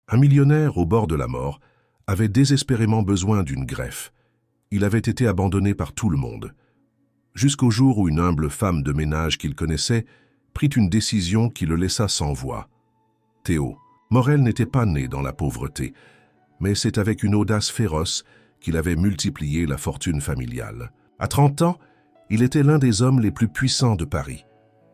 Un millionnaire au bord de la mort avait désespérément besoin d'une greffe. Il avait été abandonné par tout le monde. Jusqu'au jour où une humble femme de ménage qu'il connaissait prit une décision qui le laissa sans voix. Théo Morel n'était pas né dans la pauvreté, mais c'est avec une audace féroce qu'il avait multiplié la fortune familiale. À 30 ans, il était l'un des hommes les plus puissants de Paris.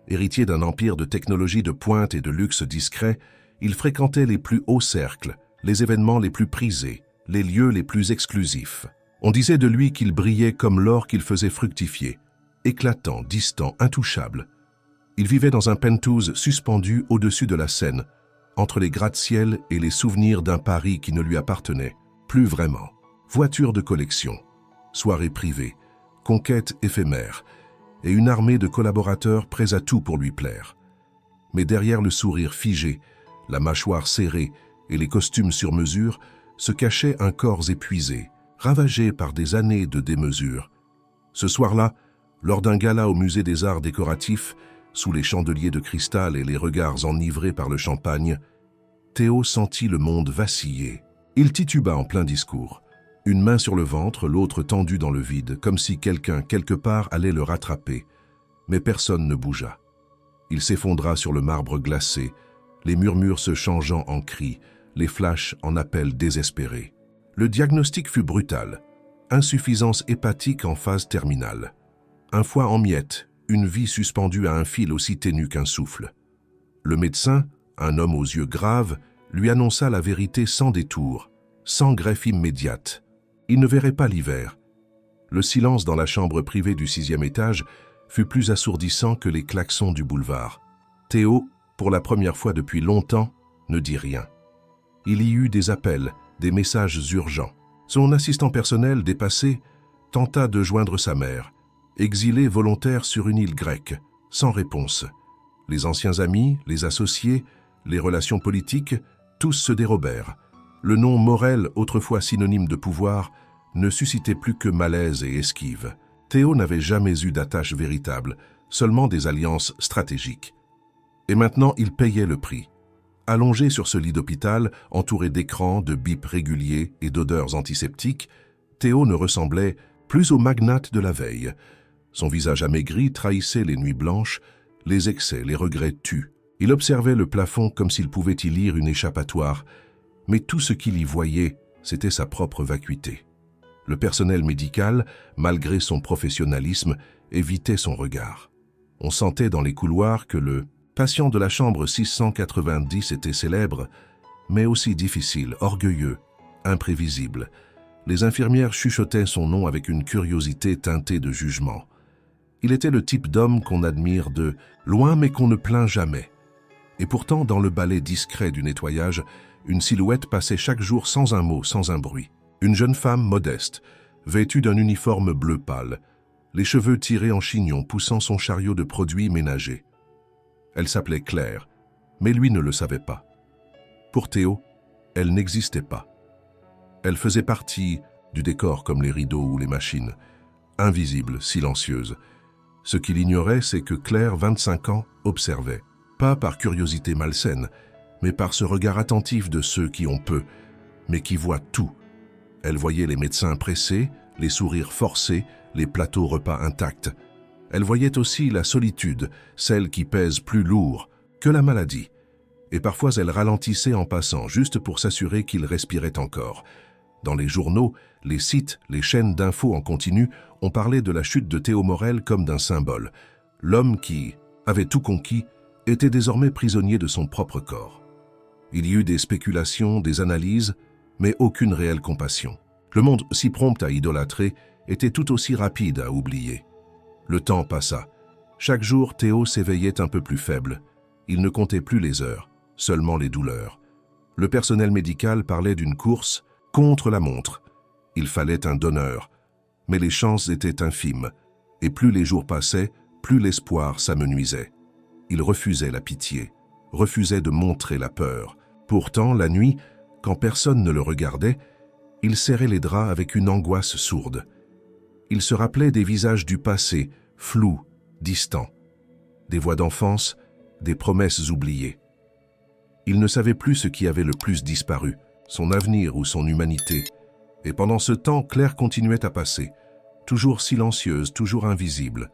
Héritier d'un empire de technologie de pointe et de luxe discret, il fréquentait les plus hauts cercles, les événements les plus prisés, les lieux les plus exclusifs. On disait de lui qu'il brillait comme l'or qu'il faisait fructifier, éclatant, distant, intouchable. Il vivait dans un penthouse suspendu au-dessus de la Seine, entre les gratte-ciel et les souvenirs d'un Paris qui ne lui appartenait plus vraiment. Voitures de collection, soirées privées, conquêtes éphémères et une armée de collaborateurs prêts à tout pour lui plaire. Mais derrière le sourire figé, la mâchoire serrée et les costumes sur mesure se cachait un corps épuisé, ravagé par des années de démesure. Ce soir-là, lors d'un gala au musée des arts décoratifs, sous les chandeliers de cristal et les regards enivrés par le champagne, Théo sentit le monde vaciller. Il tituba en plein discours, une main sur le ventre, l'autre tendue dans le vide, comme si quelqu'un, quelque part, allait le rattraper. Mais personne ne bougea. Il s'effondra sur le marbre glacé, les murmures se changeant en cris, les flashs en appels désespérés. Le diagnostic fut brutal. Insuffisance hépatique en phase terminale. Un foie en miettes, une vie suspendue à un fil aussi ténu qu'un souffle. Le médecin, un homme aux yeux graves, lui annonça la vérité sans détour, sans greffe immédiate. Il ne verrait pas l'hiver. Le silence dans la chambre privée du 6e étage fut plus assourdissant que les klaxons du boulevard. Théo, pour la première fois depuis longtemps, ne dit rien. Il y eut des appels, des messages urgents. Son assistant personnel, dépassé, tenta de joindre sa mère, exilée volontaire sur une île grecque, sans réponse. Les anciens amis, les associés, les relations politiques, tous se dérobèrent. Le nom Morel, autrefois synonyme de pouvoir, ne suscitait plus que malaise et esquive. Théo n'avait jamais eu d'attache véritable, seulement des alliances stratégiques. Et maintenant, il payait le prix. Allongé sur ce lit d'hôpital, entouré d'écrans, de bips réguliers et d'odeurs antiseptiques, Théo ne ressemblait plus au magnate de la veille. Son visage amaigri trahissait les nuits blanches, les excès, les regrets tuent. Il observait le plafond comme s'il pouvait y lire une échappatoire, mais tout ce qu'il y voyait, c'était sa propre vacuité. Le personnel médical, malgré son professionnalisme, évitait son regard. On sentait dans les couloirs que le patient de la chambre 690 était célèbre, mais aussi difficile, orgueilleux, imprévisible. Les infirmières chuchotaient son nom avec une curiosité teintée de jugement. Il était le type d'homme qu'on admire de loin mais qu'on ne plaint jamais. Et pourtant, dans le balai discret du nettoyage, une silhouette passait chaque jour sans un mot, sans un bruit. Une jeune femme modeste, vêtue d'un uniforme bleu pâle, les cheveux tirés en chignon, poussant son chariot de produits ménagers. Elle s'appelait Claire, mais lui ne le savait pas. Pour Théo, elle n'existait pas. Elle faisait partie du décor comme les rideaux ou les machines, invisible, silencieuse. Ce qu'il ignorait, c'est que Claire, 25 ans, observait, pas par curiosité malsaine, mais par ce regard attentif de ceux qui ont peu, mais qui voient tout. Elle voyait les médecins pressés, les sourires forcés, les plateaux repas intacts. Elle voyait aussi la solitude, celle qui pèse plus lourd que la maladie. Et parfois elle ralentissait en passant, juste pour s'assurer qu'il respirait encore. Dans les journaux, les sites, les chaînes d'infos en continu, on parlait de la chute de Théo Morel comme d'un symbole. L'homme qui avait tout conquis était désormais prisonnier de son propre corps. Il y eut des spéculations, des analyses, mais aucune réelle compassion. Le monde si prompt à idolâtrer était tout aussi rapide à oublier. Le temps passa. Chaque jour, Théo s'éveillait un peu plus faible. Il ne comptait plus les heures, seulement les douleurs. Le personnel médical parlait d'une course contre la montre. Il fallait un donneur, mais les chances étaient infimes, et plus les jours passaient, plus l'espoir s'amenuisait. Il refusait la pitié, refusait de montrer la peur. Pourtant, la nuit, quand personne ne le regardait, il serrait les draps avec une angoisse sourde. Il se rappelait des visages du passé, flous, distants, des voix d'enfance, des promesses oubliées. Il ne savait plus ce qui avait le plus disparu, son avenir ou son humanité. Et pendant ce temps, Claire continuait à passer, toujours silencieuse, toujours invisible.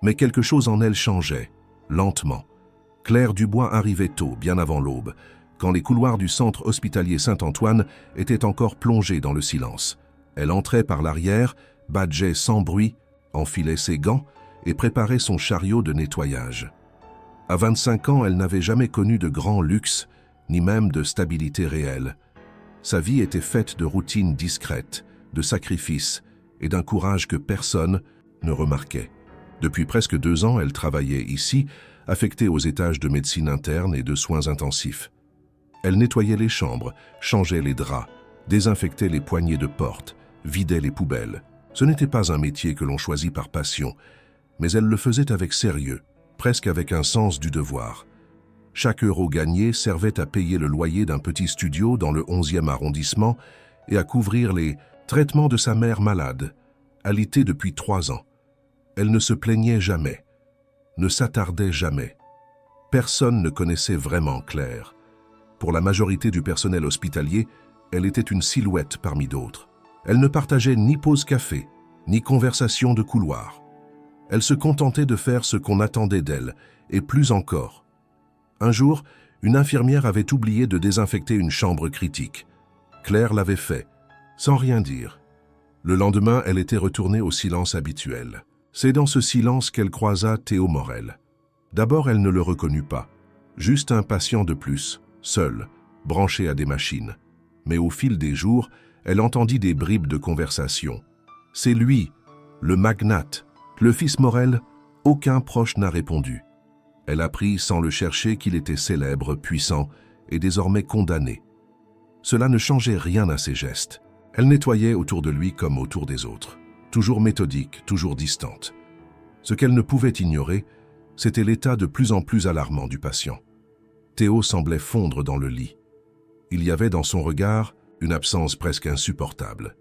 Mais quelque chose en elle changeait, lentement. Claire Dubois arrivait tôt, bien avant l'aube, quand les couloirs du centre hospitalier Saint-Antoine étaient encore plongés dans le silence. Elle entrait par l'arrière, badgeait sans bruit, enfilait ses gants et préparait son chariot de nettoyage. À 25 ans, elle n'avait jamais connu de grand luxe, ni même de stabilité réelle. Sa vie était faite de routines discrètes, de sacrifices et d'un courage que personne ne remarquait. Depuis presque 2 ans, elle travaillait ici, affectée aux étages de médecine interne et de soins intensifs. Elle nettoyait les chambres, changeait les draps, désinfectait les poignées de porte, vidait les poubelles. Ce n'était pas un métier que l'on choisit par passion, mais elle le faisait avec sérieux, presque avec un sens du devoir. Chaque euro gagné servait à payer le loyer d'un petit studio dans le 11e arrondissement et à couvrir les traitements de sa mère malade, alitée depuis 3 ans. Elle ne se plaignait jamais, ne s'attardait jamais. Personne ne connaissait vraiment Claire. Pour la majorité du personnel hospitalier, elle était une silhouette parmi d'autres. Elle ne partageait ni pause café, ni conversation de couloir. Elle se contentait de faire ce qu'on attendait d'elle, et plus encore. Un jour, une infirmière avait oublié de désinfecter une chambre critique. Claire l'avait fait, sans rien dire. Le lendemain, elle était retournée au silence habituel. C'est dans ce silence qu'elle croisa Théo Morel. D'abord, elle ne le reconnut pas. Juste un patient de plus, seul, branché à des machines. Mais au fil des jours, elle entendit des bribes de conversation. C'est lui, le magnate. Le fils Morel, aucun proche n'a répondu. Elle apprit sans le chercher qu'il était célèbre, puissant et désormais condamné. Cela ne changeait rien à ses gestes. Elle nettoyait autour de lui comme autour des autres. Toujours méthodique, toujours distante. Ce qu'elle ne pouvait ignorer, c'était l'état de plus en plus alarmant du patient. Théo semblait fondre dans le lit. Il y avait dans son regard une absence presque insupportable.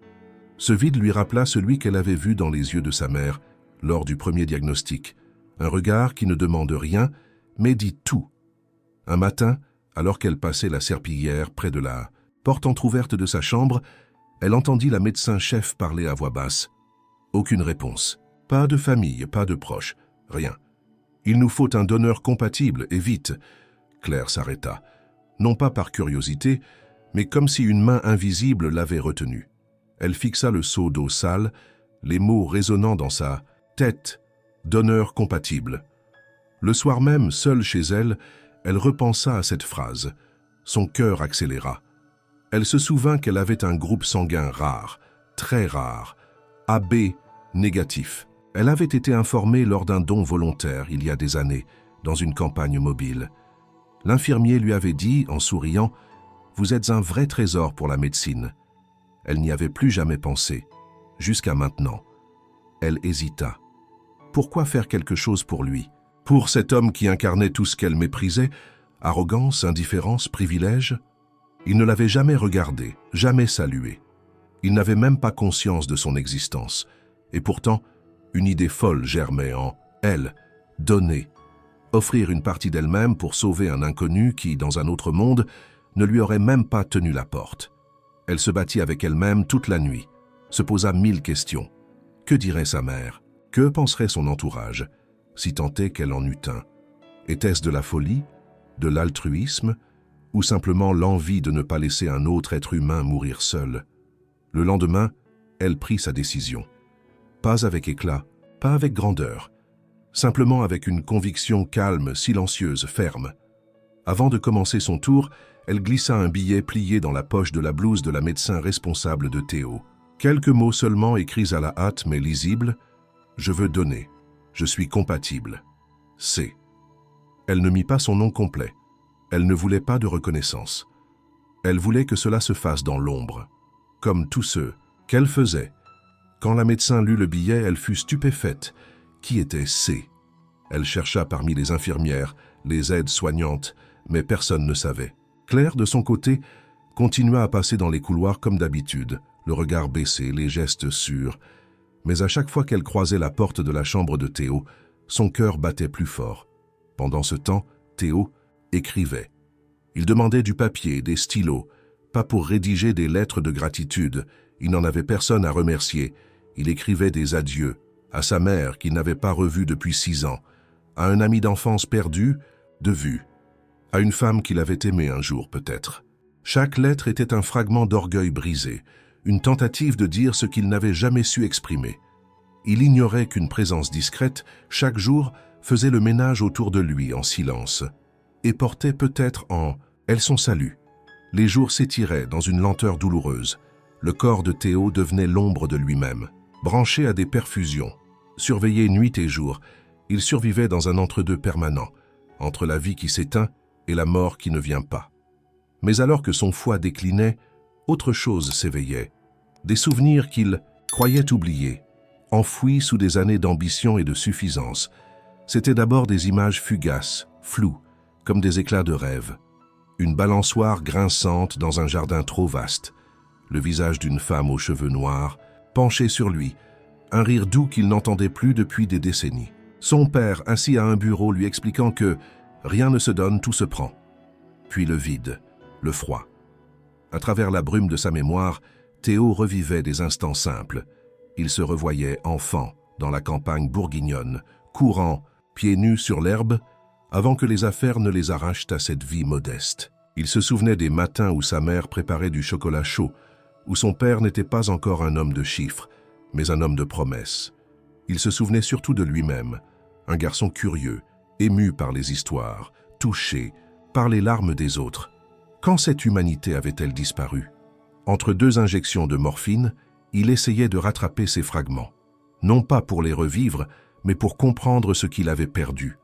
Ce vide lui rappela celui qu'elle avait vu dans les yeux de sa mère lors du premier diagnostic. Un regard qui ne demande rien, mais dit tout. Un matin, alors qu'elle passait la serpillière près de la porte entr'ouverte de sa chambre, elle entendit la médecin-chef parler à voix basse. Aucune réponse. Pas de famille, pas de proches, rien. Il nous faut un donneur compatible, et vite. Claire s'arrêta. Non pas par curiosité, mais comme si une main invisible l'avait retenue. Elle fixa le seau d'eau sale, les mots résonnant dans sa tête. Donneur compatible. Le soir même, seule chez elle, elle repensa à cette phrase. Son cœur accéléra. Elle se souvint qu'elle avait un groupe sanguin rare, très rare, AB négatif. Elle avait été informée lors d'un don volontaire il y a des années, dans une campagne mobile. L'infirmier lui avait dit, en souriant, « Vous êtes un vrai trésor pour la médecine. » Elle n'y avait plus jamais pensé, jusqu'à maintenant. Elle hésita. Pourquoi faire quelque chose pour lui? Pour cet homme qui incarnait tout ce qu'elle méprisait, arrogance, indifférence, privilège? Il ne l'avait jamais regardé, jamais salué. Il n'avait même pas conscience de son existence. Et pourtant, une idée folle germait en elle, donner, offrir une partie d'elle-même pour sauver un inconnu qui, dans un autre monde, ne lui aurait même pas tenu la porte. Elle se battit avec elle-même toute la nuit, se posa 1000 questions. Que dirait sa mère? Que penserait son entourage, si tant est qu'elle en eût un? Était-ce de la folie, de l'altruisme, ou simplement l'envie de ne pas laisser un autre être humain mourir seul? Le lendemain, elle prit sa décision. Pas avec éclat, pas avec grandeur, simplement avec une conviction calme, silencieuse, ferme. Avant de commencer son tour, elle glissa un billet plié dans la poche de la blouse de la médecin responsable de Théo. Quelques mots seulement écrits à la hâte mais lisibles. Je veux donner. Je suis compatible. C. Elle ne mit pas son nom complet. Elle ne voulait pas de reconnaissance. Elle voulait que cela se fasse dans l'ombre, comme tous ceux qu'elle faisait. Quand la médecin lut le billet, elle fut stupéfaite. Qui était C? Elle chercha parmi les infirmières, les aides-soignantes, mais personne ne savait. Claire, de son côté, continua à passer dans les couloirs comme d'habitude, le regard baissé, les gestes sûrs. Mais à chaque fois qu'elle croisait la porte de la chambre de Théo, son cœur battait plus fort. Pendant ce temps, Théo écrivait. Il demandait du papier, des stylos, pas pour rédiger des lettres de gratitude. Il n'en avait personne à remercier. Il écrivait des adieux à sa mère qu'il n'avait pas revue depuis 6 ans, à un ami d'enfance perdu, de vue, à une femme qu'il avait aimée un jour peut-être. Chaque lettre était un fragment d'orgueil brisé, une tentative de dire ce qu'il n'avait jamais su exprimer. Il ignorait qu'une présence discrète, chaque jour, faisait le ménage autour de lui en silence, et portait peut-être en elle son salut. Les jours s'étiraient dans une lenteur douloureuse. Le corps de Théo devenait l'ombre de lui-même. Branché à des perfusions, surveillé nuit et jour, il survivait dans un entre-deux permanent, entre la vie qui s'éteint et la mort qui ne vient pas. Mais alors que son foie déclinait, autre chose s'éveillait. Des souvenirs qu'il croyait oubliés, enfouis sous des années d'ambition et de suffisance. C'étaient d'abord des images fugaces, floues, comme des éclats de rêve. Une balançoire grinçante dans un jardin trop vaste. Le visage d'une femme aux cheveux noirs, penché sur lui, un rire doux qu'il n'entendait plus depuis des décennies. Son père, assis à un bureau, lui expliquant que rien ne se donne, tout se prend. Puis le vide, le froid. À travers la brume de sa mémoire, Théo revivait des instants simples. Il se revoyait enfant, dans la campagne bourguignonne, courant, pieds nus sur l'herbe, avant que les affaires ne les arrachent à cette vie modeste. Il se souvenait des matins où sa mère préparait du chocolat chaud, où son père n'était pas encore un homme de chiffres, mais un homme de promesses. Il se souvenait surtout de lui-même, un garçon curieux, ému par les histoires, touché par les larmes des autres. Quand cette humanité avait-elle disparu? Entre 2 injections de morphine, il essayait de rattraper ces fragments. Non pas pour les revivre, mais pour comprendre ce qu'il avait perdu.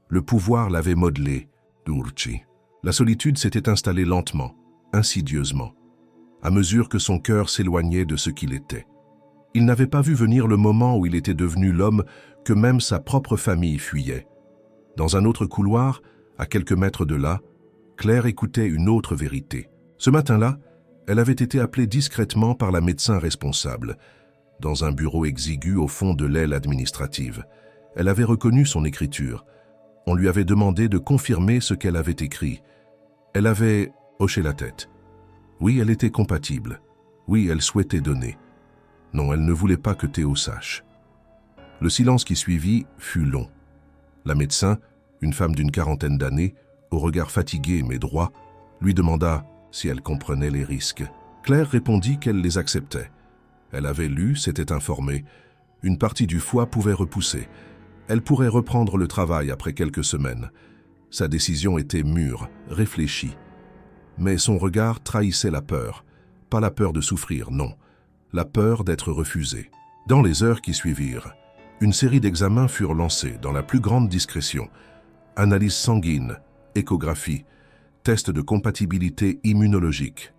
Le pouvoir l'avait modelé, Durci. La solitude s'était installée lentement, insidieusement, à mesure que son cœur s'éloignait de ce qu'il était. Il n'avait pas vu venir le moment où il était devenu l'homme que même sa propre famille fuyait. Dans un autre couloir, à quelques mètres de là, Claire écoutait une autre vérité. Ce matin-là, elle avait été appelée discrètement par la médecin responsable, dans un bureau exigu au fond de l'aile administrative. Elle avait reconnu son écriture. On lui avait demandé de confirmer ce qu'elle avait écrit. Elle avait hoché la tête. Oui, elle était compatible. Oui, elle souhaitait donner. Non, elle ne voulait pas que Théo sache. Le silence qui suivit fut long. La médecin, une femme d'une 40aine d'années, au regard fatigué mais droit, lui demanda si elle comprenait les risques. Claire répondit qu'elle les acceptait. Elle avait lu, s'était informée. Une partie du foie pouvait repousser. Elle pourrait reprendre le travail après quelques semaines. Sa décision était mûre, réfléchie. Mais son regard trahissait la peur. Pas la peur de souffrir, non. La peur d'être refusée. Dans les heures qui suivirent, une série d'examens furent lancés dans la plus grande discrétion. Analyse sanguine, échographie, test de compatibilité immunologique.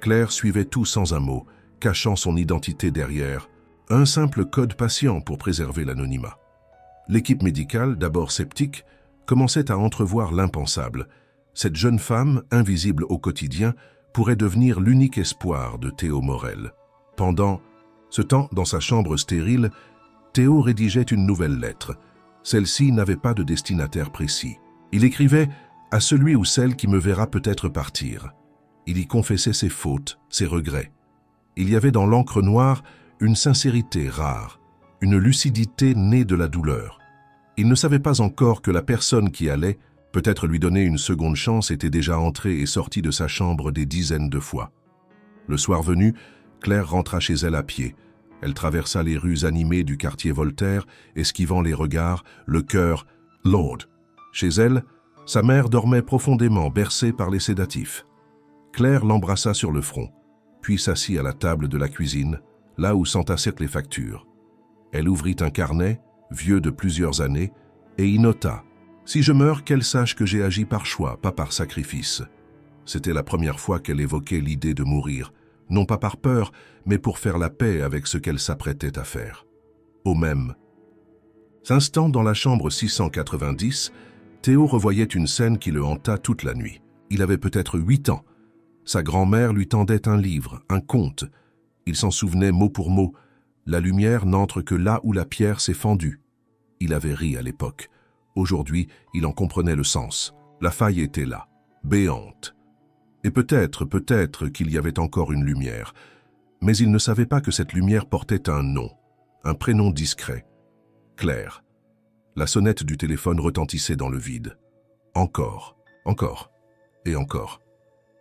Claire suivait tout sans un mot, cachant son identité derrière, un simple code patient pour préserver l'anonymat. L'équipe médicale, d'abord sceptique, commençait à entrevoir l'impensable. Cette jeune femme, invisible au quotidien, pourrait devenir l'unique espoir de Théo Morel. Pendant ce temps, dans sa chambre stérile, Théo rédigeait une nouvelle lettre. Celle-ci n'avait pas de destinataire précis. Il écrivait « à celui ou celle qui me verra peut-être partir ». Il y confessait ses fautes, ses regrets. Il y avait dans l'encre noire une sincérité rare, une lucidité née de la douleur. Il ne savait pas encore que la personne qui allait, peut-être lui donner une seconde chance, était déjà entrée et sortie de sa chambre des dizaines de fois. Le soir venu, Claire rentra chez elle à pied. Elle traversa les rues animées du quartier Voltaire, esquivant les regards, le cœur lourd. Chez elle, sa mère dormait profondément, bercée par les sédatifs. Claire l'embrassa sur le front, puis s'assit à la table de la cuisine, là où s'entassèrent les factures. Elle ouvrit un carnet, vieux de plusieurs années, et y nota « Si je meurs, qu'elle sache que j'ai agi par choix, pas par sacrifice. » C'était la première fois qu'elle évoquait l'idée de mourir, non pas par peur, mais pour faire la paix avec ce qu'elle s'apprêtait à faire. Au même instant, dans la chambre 690, Théo revoyait une scène qui le hanta toute la nuit. Il avait peut-être 8 ans. Sa grand-mère lui tendait un livre, un conte. Il s'en souvenait mot pour mot. La lumière n'entre que là où la pierre s'est fendue. Il avait ri à l'époque. Aujourd'hui, il en comprenait le sens. La faille était là, béante. Et peut-être qu'il y avait encore une lumière, mais il ne savait pas que cette lumière portait un nom, un prénom discret, Claire. La sonnette du téléphone retentissait dans le vide. Encore et encore.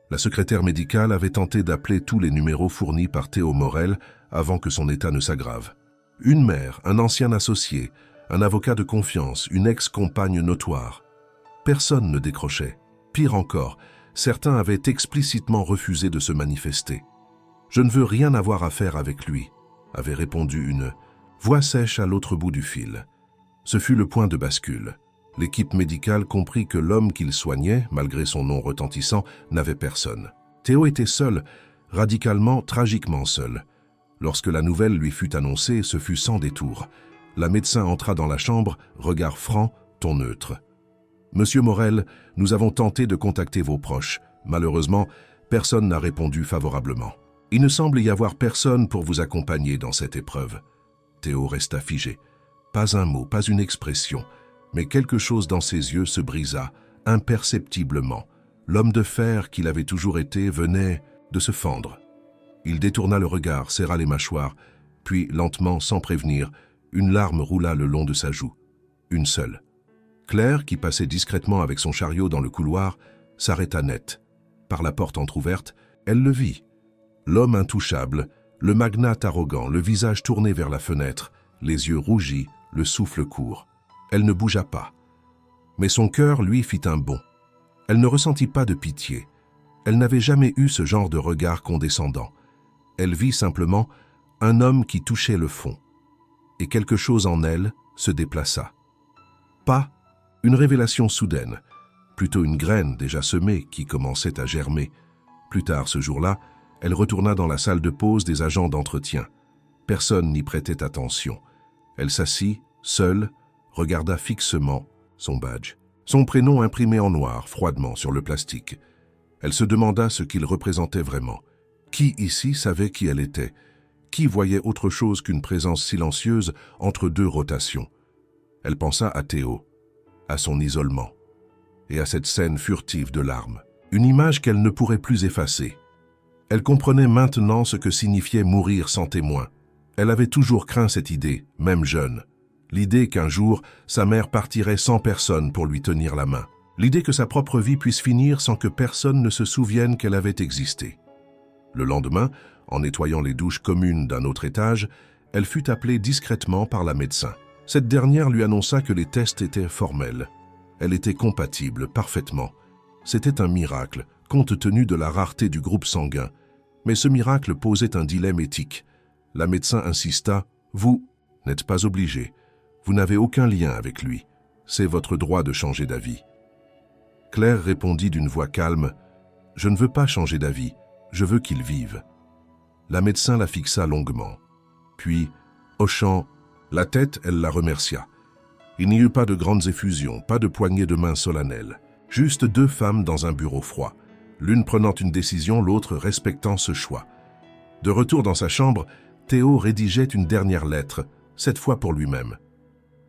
La secrétaire médicale avait tenté d'appeler tous les numéros fournis par Théo Morel avant que son état ne s'aggrave. Une mère, un ancien associé, un avocat de confiance, une ex-compagne notoire. Personne ne décrochait. Pire encore, certains avaient explicitement refusé de se manifester. « Je ne veux rien avoir à faire avec lui », avait répondu une voix sèche à l'autre bout du fil. Ce fut le point de bascule. L'équipe médicale comprit que l'homme qu'il soignait, malgré son nom retentissant, n'avait personne. Théo était seul, radicalement, tragiquement seul. Lorsque la nouvelle lui fut annoncée, ce fut sans détour. La médecin entra dans la chambre, regard franc, ton neutre. « Monsieur Morel, nous avons tenté de contacter vos proches. Malheureusement, personne n'a répondu favorablement. Il ne semble y avoir personne pour vous accompagner dans cette épreuve. » Théo resta figé. Pas un mot, pas une expression, mais quelque chose dans ses yeux se brisa, imperceptiblement. L'homme de fer qu'il avait toujours été venait de se fendre. Il détourna le regard, serra les mâchoires, puis, lentement, sans prévenir, une larme roula le long de sa joue. Une seule. Claire, qui passait discrètement avec son chariot dans le couloir, s'arrêta net. Par la porte entr'ouverte, elle le vit. L'homme intouchable, le magnate arrogant, le visage tourné vers la fenêtre, les yeux rougis, le souffle court. Elle ne bougea pas. Mais son cœur, lui, fit un bond. Elle ne ressentit pas de pitié. Elle n'avait jamais eu ce genre de regard condescendant. Elle vit simplement un homme qui touchait le fond. Et quelque chose en elle se déplaça. Pas une révélation soudaine, plutôt une graine déjà semée qui commençait à germer. Plus tard ce jour-là, elle retourna dans la salle de pause des agents d'entretien. Personne n'y prêtait attention. Elle s'assit, seule, regarda fixement son badge. Son prénom imprimé en noir, froidement, sur le plastique. Elle se demanda ce qu'il représentait vraiment. Qui ici savait qui elle était? Qui voyait autre chose qu'une présence silencieuse entre deux rotations? Elle pensa à Théo, à son isolement, et à cette scène furtive de larmes. Une image qu'elle ne pourrait plus effacer. Elle comprenait maintenant ce que signifiait mourir sans témoin. Elle avait toujours craint cette idée, même jeune. L'idée qu'un jour, sa mère partirait sans personne pour lui tenir la main. L'idée que sa propre vie puisse finir sans que personne ne se souvienne qu'elle avait existé. Le lendemain, en nettoyant les douches communes d'un autre étage, elle fut appelée discrètement par la médecin. Cette dernière lui annonça que les tests étaient formels. Elle était compatible, parfaitement. C'était un miracle, compte tenu de la rareté du groupe sanguin. Mais ce miracle posait un dilemme éthique. La médecin insista, « Vous n'êtes pas obligé. Vous n'avez aucun lien avec lui. C'est votre droit de changer d'avis. » Claire répondit d'une voix calme, « Je ne veux pas changer d'avis. Je veux qu'il vive. » La médecin la fixa longuement. Puis, hochant la tête, elle la remercia. Il n'y eut pas de grandes effusions, pas de poignées de main solennelles. Juste deux femmes dans un bureau froid, l'une prenant une décision, l'autre respectant ce choix. De retour dans sa chambre, Théo rédigeait une dernière lettre, cette fois pour lui-même.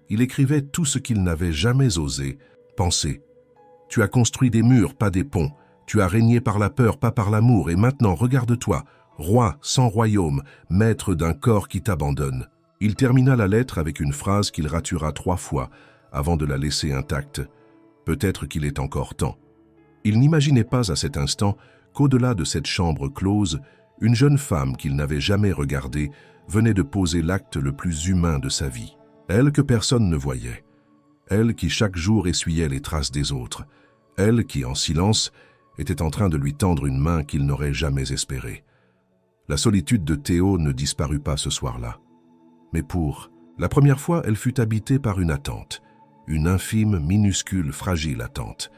Il écrivait tout ce qu'il n'avait jamais osé penser. « Tu as construit des murs, pas des ponts. Tu as régné par la peur, pas par l'amour. Et maintenant, regarde-toi, roi sans royaume, maître d'un corps qui t'abandonne. » Il termina la lettre avec une phrase qu'il ratura 3 fois avant de la laisser intacte. Peut-être qu'il est encore temps. Il n'imaginait pas à cet instant qu'au-delà de cette chambre close, une jeune femme qu'il n'avait jamais regardée venait de poser l'acte le plus humain de sa vie. Elle que personne ne voyait. Elle qui chaque jour essuyait les traces des autres. Elle qui, en silence, était en train de lui tendre une main qu'il n'aurait jamais espérée. La solitude de Théo ne disparut pas ce soir-là. Mais pour la première fois, elle fut habitée par une attente. Une infime, minuscule, fragile attente.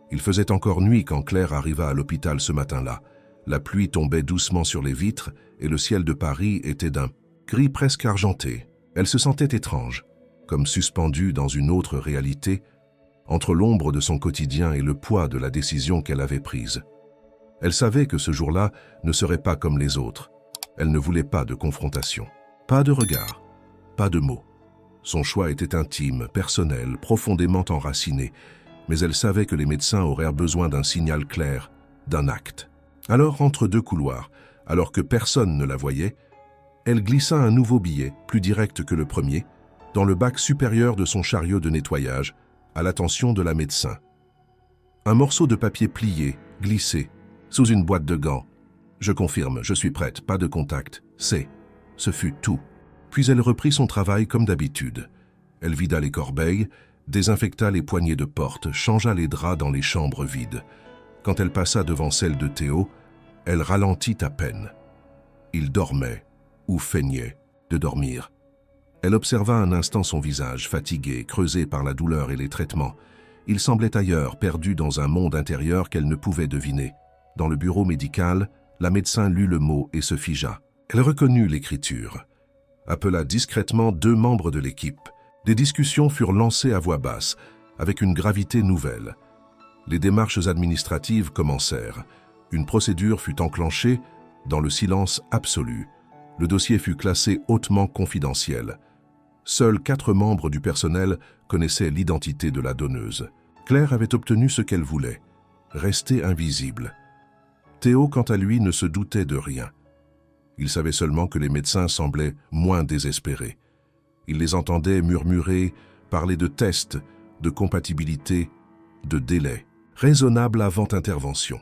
Il faisait encore nuit quand Claire arriva à l'hôpital ce matin-là. La pluie tombait doucement sur les vitres et le ciel de Paris était d'un gris presque argenté. Elle se sentait étrange, comme suspendue dans une autre réalité, entre l'ombre de son quotidien et le poids de la décision qu'elle avait prise. Elle savait que ce jour-là ne serait pas comme les autres. Elle ne voulait pas de confrontation, pas de regard, pas de mots. Son choix était intime, personnel, profondément enraciné, mais elle savait que les médecins auraient besoin d'un signal clair, d'un acte. Alors, entre deux couloirs, alors que personne ne la voyait, elle glissa un nouveau billet, plus direct que le premier, dans le bac supérieur de son chariot de nettoyage, à l'attention de la médecin. Un morceau de papier plié, glissé, sous une boîte de gants. « Je confirme, je suis prête, pas de contact. Ce fut tout. » Puis elle reprit son travail comme d'habitude. Elle vida les corbeilles, désinfecta les poignées de porte, changea les draps dans les chambres vides. Quand elle passa devant celle de Théo, elle ralentit à peine. Il dormait, ou feignait de dormir. Elle observa un instant son visage, fatigué, creusé par la douleur et les traitements. Il semblait ailleurs, perdu dans un monde intérieur qu'elle ne pouvait deviner. Dans le bureau médical, la médecin lut le mot et se figea. Elle reconnut l'écriture. Appela discrètement 2 membres de l'équipe. Des discussions furent lancées à voix basse, avec une gravité nouvelle. Les démarches administratives commencèrent. Une procédure fut enclenchée dans le silence absolu. Le dossier fut classé hautement confidentiel. Seuls 4 membres du personnel connaissaient l'identité de la donneuse. Claire avait obtenu ce qu'elle voulait, rester invisible. Théo, quant à lui, ne se doutait de rien. Il savait seulement que les médecins semblaient moins désespérés. Il les entendait murmurer, parler de tests, de compatibilité, de délais, raisonnables avant intervention.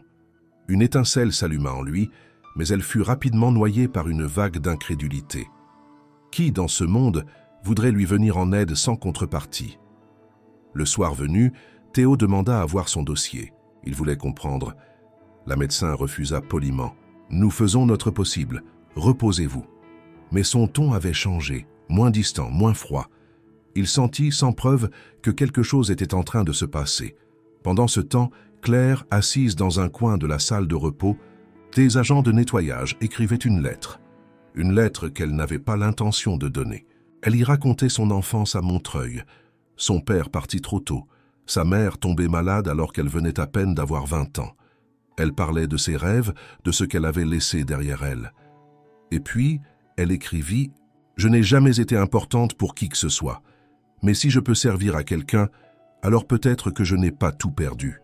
Une étincelle s'alluma en lui, mais elle fut rapidement noyée par une vague d'incrédulité. Qui, dans ce monde, voudrait lui venir en aide sans contrepartie? Le soir venu, Théo demanda à voir son dossier. Il voulait comprendre. La médecin refusa poliment. « Nous faisons notre possible. Reposez-vous. » Mais son ton avait changé, moins distant, moins froid. Il sentit, sans preuve, que quelque chose était en train de se passer. Pendant ce temps, Claire, assise dans un coin de la salle de repos, des agents de nettoyage écrivaient une lettre. Une lettre qu'elle n'avait pas l'intention de donner. Elle y racontait son enfance à Montreuil. Son père partit trop tôt. Sa mère tombée malade alors qu'elle venait à peine d'avoir 20 ans. Elle parlait de ses rêves, de ce qu'elle avait laissé derrière elle. Et puis, elle écrivit « Je n'ai jamais été importante pour qui que ce soit. Mais si je peux servir à quelqu'un, alors peut-être que je n'ai pas tout perdu. »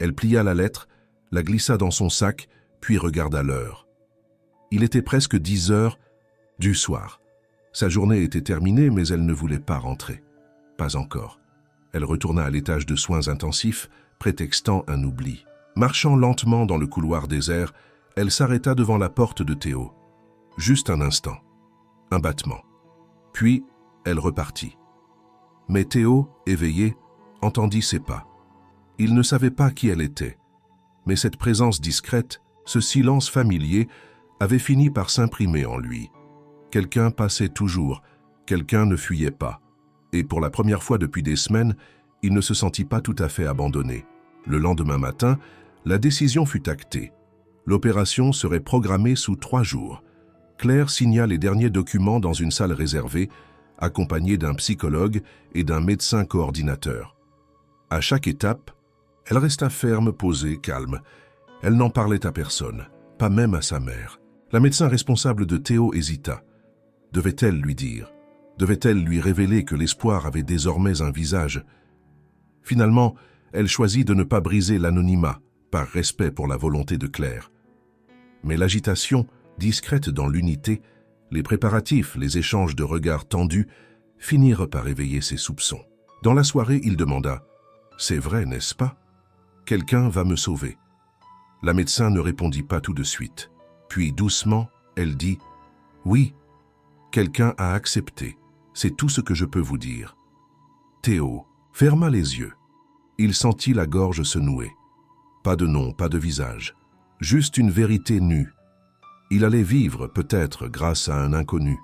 Elle plia la lettre, la glissa dans son sac, puis regarda l'heure. Il était presque 10 heures du soir. Sa journée était terminée, mais elle ne voulait pas rentrer. Pas encore. Elle retourna à l'étage de soins intensifs, prétextant un oubli. Marchant lentement dans le couloir désert, elle s'arrêta devant la porte de Théo. Juste un instant. Un battement. Puis, elle repartit. Mais Théo, éveillé, entendit ses pas. Il ne savait pas qui elle était. Mais cette présence discrète, ce silence familier, avait fini par s'imprimer en lui. Quelqu'un passait toujours, quelqu'un ne fuyait pas. Et pour la première fois depuis des semaines, il ne se sentit pas tout à fait abandonné. Le lendemain matin, la décision fut actée. L'opération serait programmée sous 3 jours. Claire signa les derniers documents dans une salle réservée, accompagnée d'un psychologue et d'un médecin coordinateur. À chaque étape, elle resta ferme, posée, calme. Elle n'en parlait à personne, pas même à sa mère. La médecin responsable de Théo hésita. Devait-elle lui dire? Devait-elle lui révéler que l'espoir avait désormais un visage? Finalement, elle choisit de ne pas briser l'anonymat, par respect pour la volonté de Claire. Mais l'agitation, discrète dans l'unité, les préparatifs, les échanges de regards tendus, finirent par éveiller ses soupçons. Dans la soirée, il demanda « C'est vrai, n'est-ce pas? Quelqu'un va me sauver. » La médecin ne répondit pas tout de suite. Puis, doucement, elle dit « Oui, quelqu'un a accepté. C'est tout ce que je peux vous dire. » Théo ferma les yeux. Il sentit la gorge se nouer. Pas de nom, pas de visage. Juste une vérité nue. Il allait vivre, peut-être, grâce à un inconnu.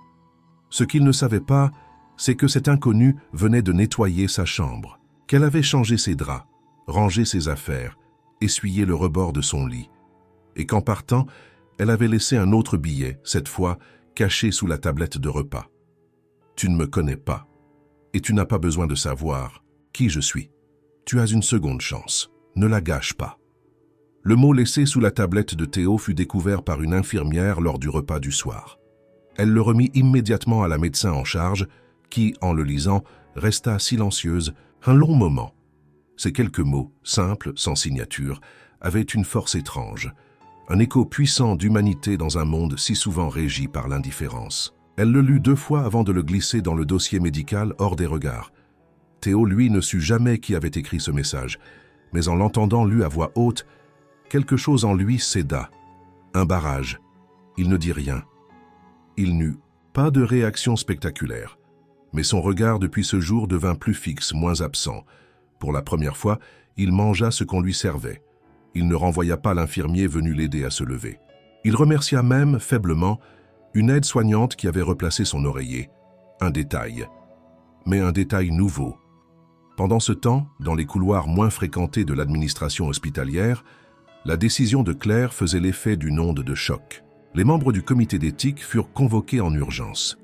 Ce qu'il ne savait pas, c'est que cet inconnu venait de nettoyer sa chambre, qu'elle avait changé ses draps, rangé ses affaires, essuyé le rebord de son lit, et qu'en partant, elle avait laissé un autre billet, cette fois caché sous la tablette de repas. « Tu ne me connais pas, et tu n'as pas besoin de savoir qui je suis. Tu as une seconde chance, ne la gâche pas. » Le mot laissé sous la tablette de Théo fut découvert par une infirmière lors du repas du soir. Elle le remit immédiatement à la médecin en charge, qui, en le lisant, resta silencieuse un long moment. Ces quelques mots, simples, sans signature, avaient une force étrange, un écho puissant d'humanité dans un monde si souvent régi par l'indifférence. Elle le lut 2 fois avant de le glisser dans le dossier médical hors des regards. Théo, lui, ne sut jamais qui avait écrit ce message, mais en l'entendant lu à voix haute, quelque chose en lui céda. Un barrage. Il ne dit rien. Il n'eut pas de réaction spectaculaire, mais son regard depuis ce jour devint plus fixe, moins absent. Pour la première fois, il mangea ce qu'on lui servait. Il ne renvoya pas l'infirmier venu l'aider à se lever. Il remercia même, faiblement, une aide-soignante qui avait replacé son oreiller. Un détail. Mais un détail nouveau. Pendant ce temps, dans les couloirs moins fréquentés de l'administration hospitalière, la décision de Claire faisait l'effet d'une onde de choc. Les membres du comité d'éthique furent convoqués en urgence.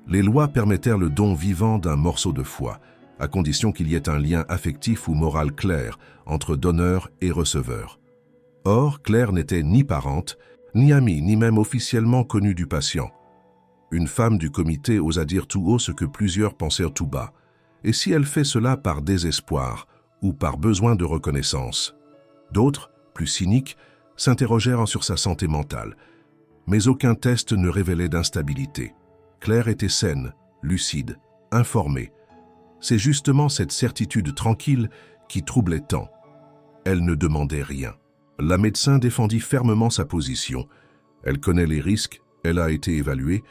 Les lois permettèrent le don vivant d'un morceau de foie, à condition qu'il y ait un lien affectif ou moral clair entre donneur et receveur. Or, Claire n'était ni parente, ni amie, ni même officiellement connue du patient. Une femme du comité osa dire tout haut ce que plusieurs pensèrent tout bas. Et si elle fait cela par désespoir ou par besoin de reconnaissance? D'autres, plus cyniques, s'interrogèrent sur sa santé mentale. Mais aucun test ne révélait d'instabilité. Claire était saine, lucide, informée. C'est justement cette certitude tranquille qui troublait tant. Elle ne demandait rien. La médecin défendit fermement sa position. Elle connaît les risques, elle a été évaluée,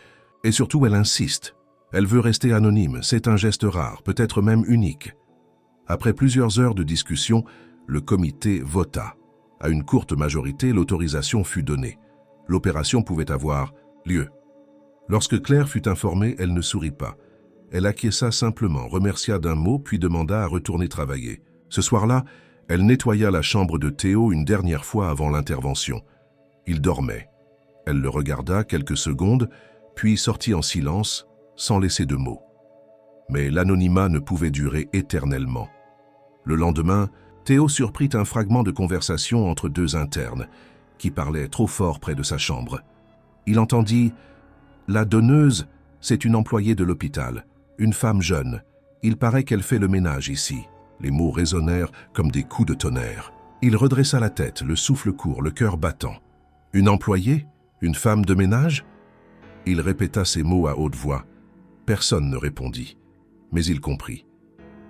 et surtout elle insiste. Elle veut rester anonyme, c'est un geste rare, peut-être même unique. Après plusieurs heures de discussion, le comité vota. À une courte majorité, l'autorisation fut donnée. L'opération pouvait avoir lieu. Lorsque Claire fut informée, elle ne sourit pas. Elle acquiesça simplement, remercia d'un mot, puis demanda à retourner travailler. Ce soir-là, elle nettoya la chambre de Théo une dernière fois avant l'intervention. Il dormait. Elle le regarda quelques secondes, puis sortit en silence, sans laisser de mots. Mais l'anonymat ne pouvait durer éternellement. Le lendemain, Théo surprit un fragment de conversation entre 2 internes, qui parlaient trop fort près de sa chambre. Il entendit « La donneuse, c'est une employée de l'hôpital, une femme jeune. Il paraît qu'elle fait le ménage ici. » Les mots résonnèrent comme des coups de tonnerre. Il redressa la tête, le souffle court, le cœur battant. « Une employée? Une femme de ménage ?» Il répéta ces mots à haute voix. Personne ne répondit, mais il comprit.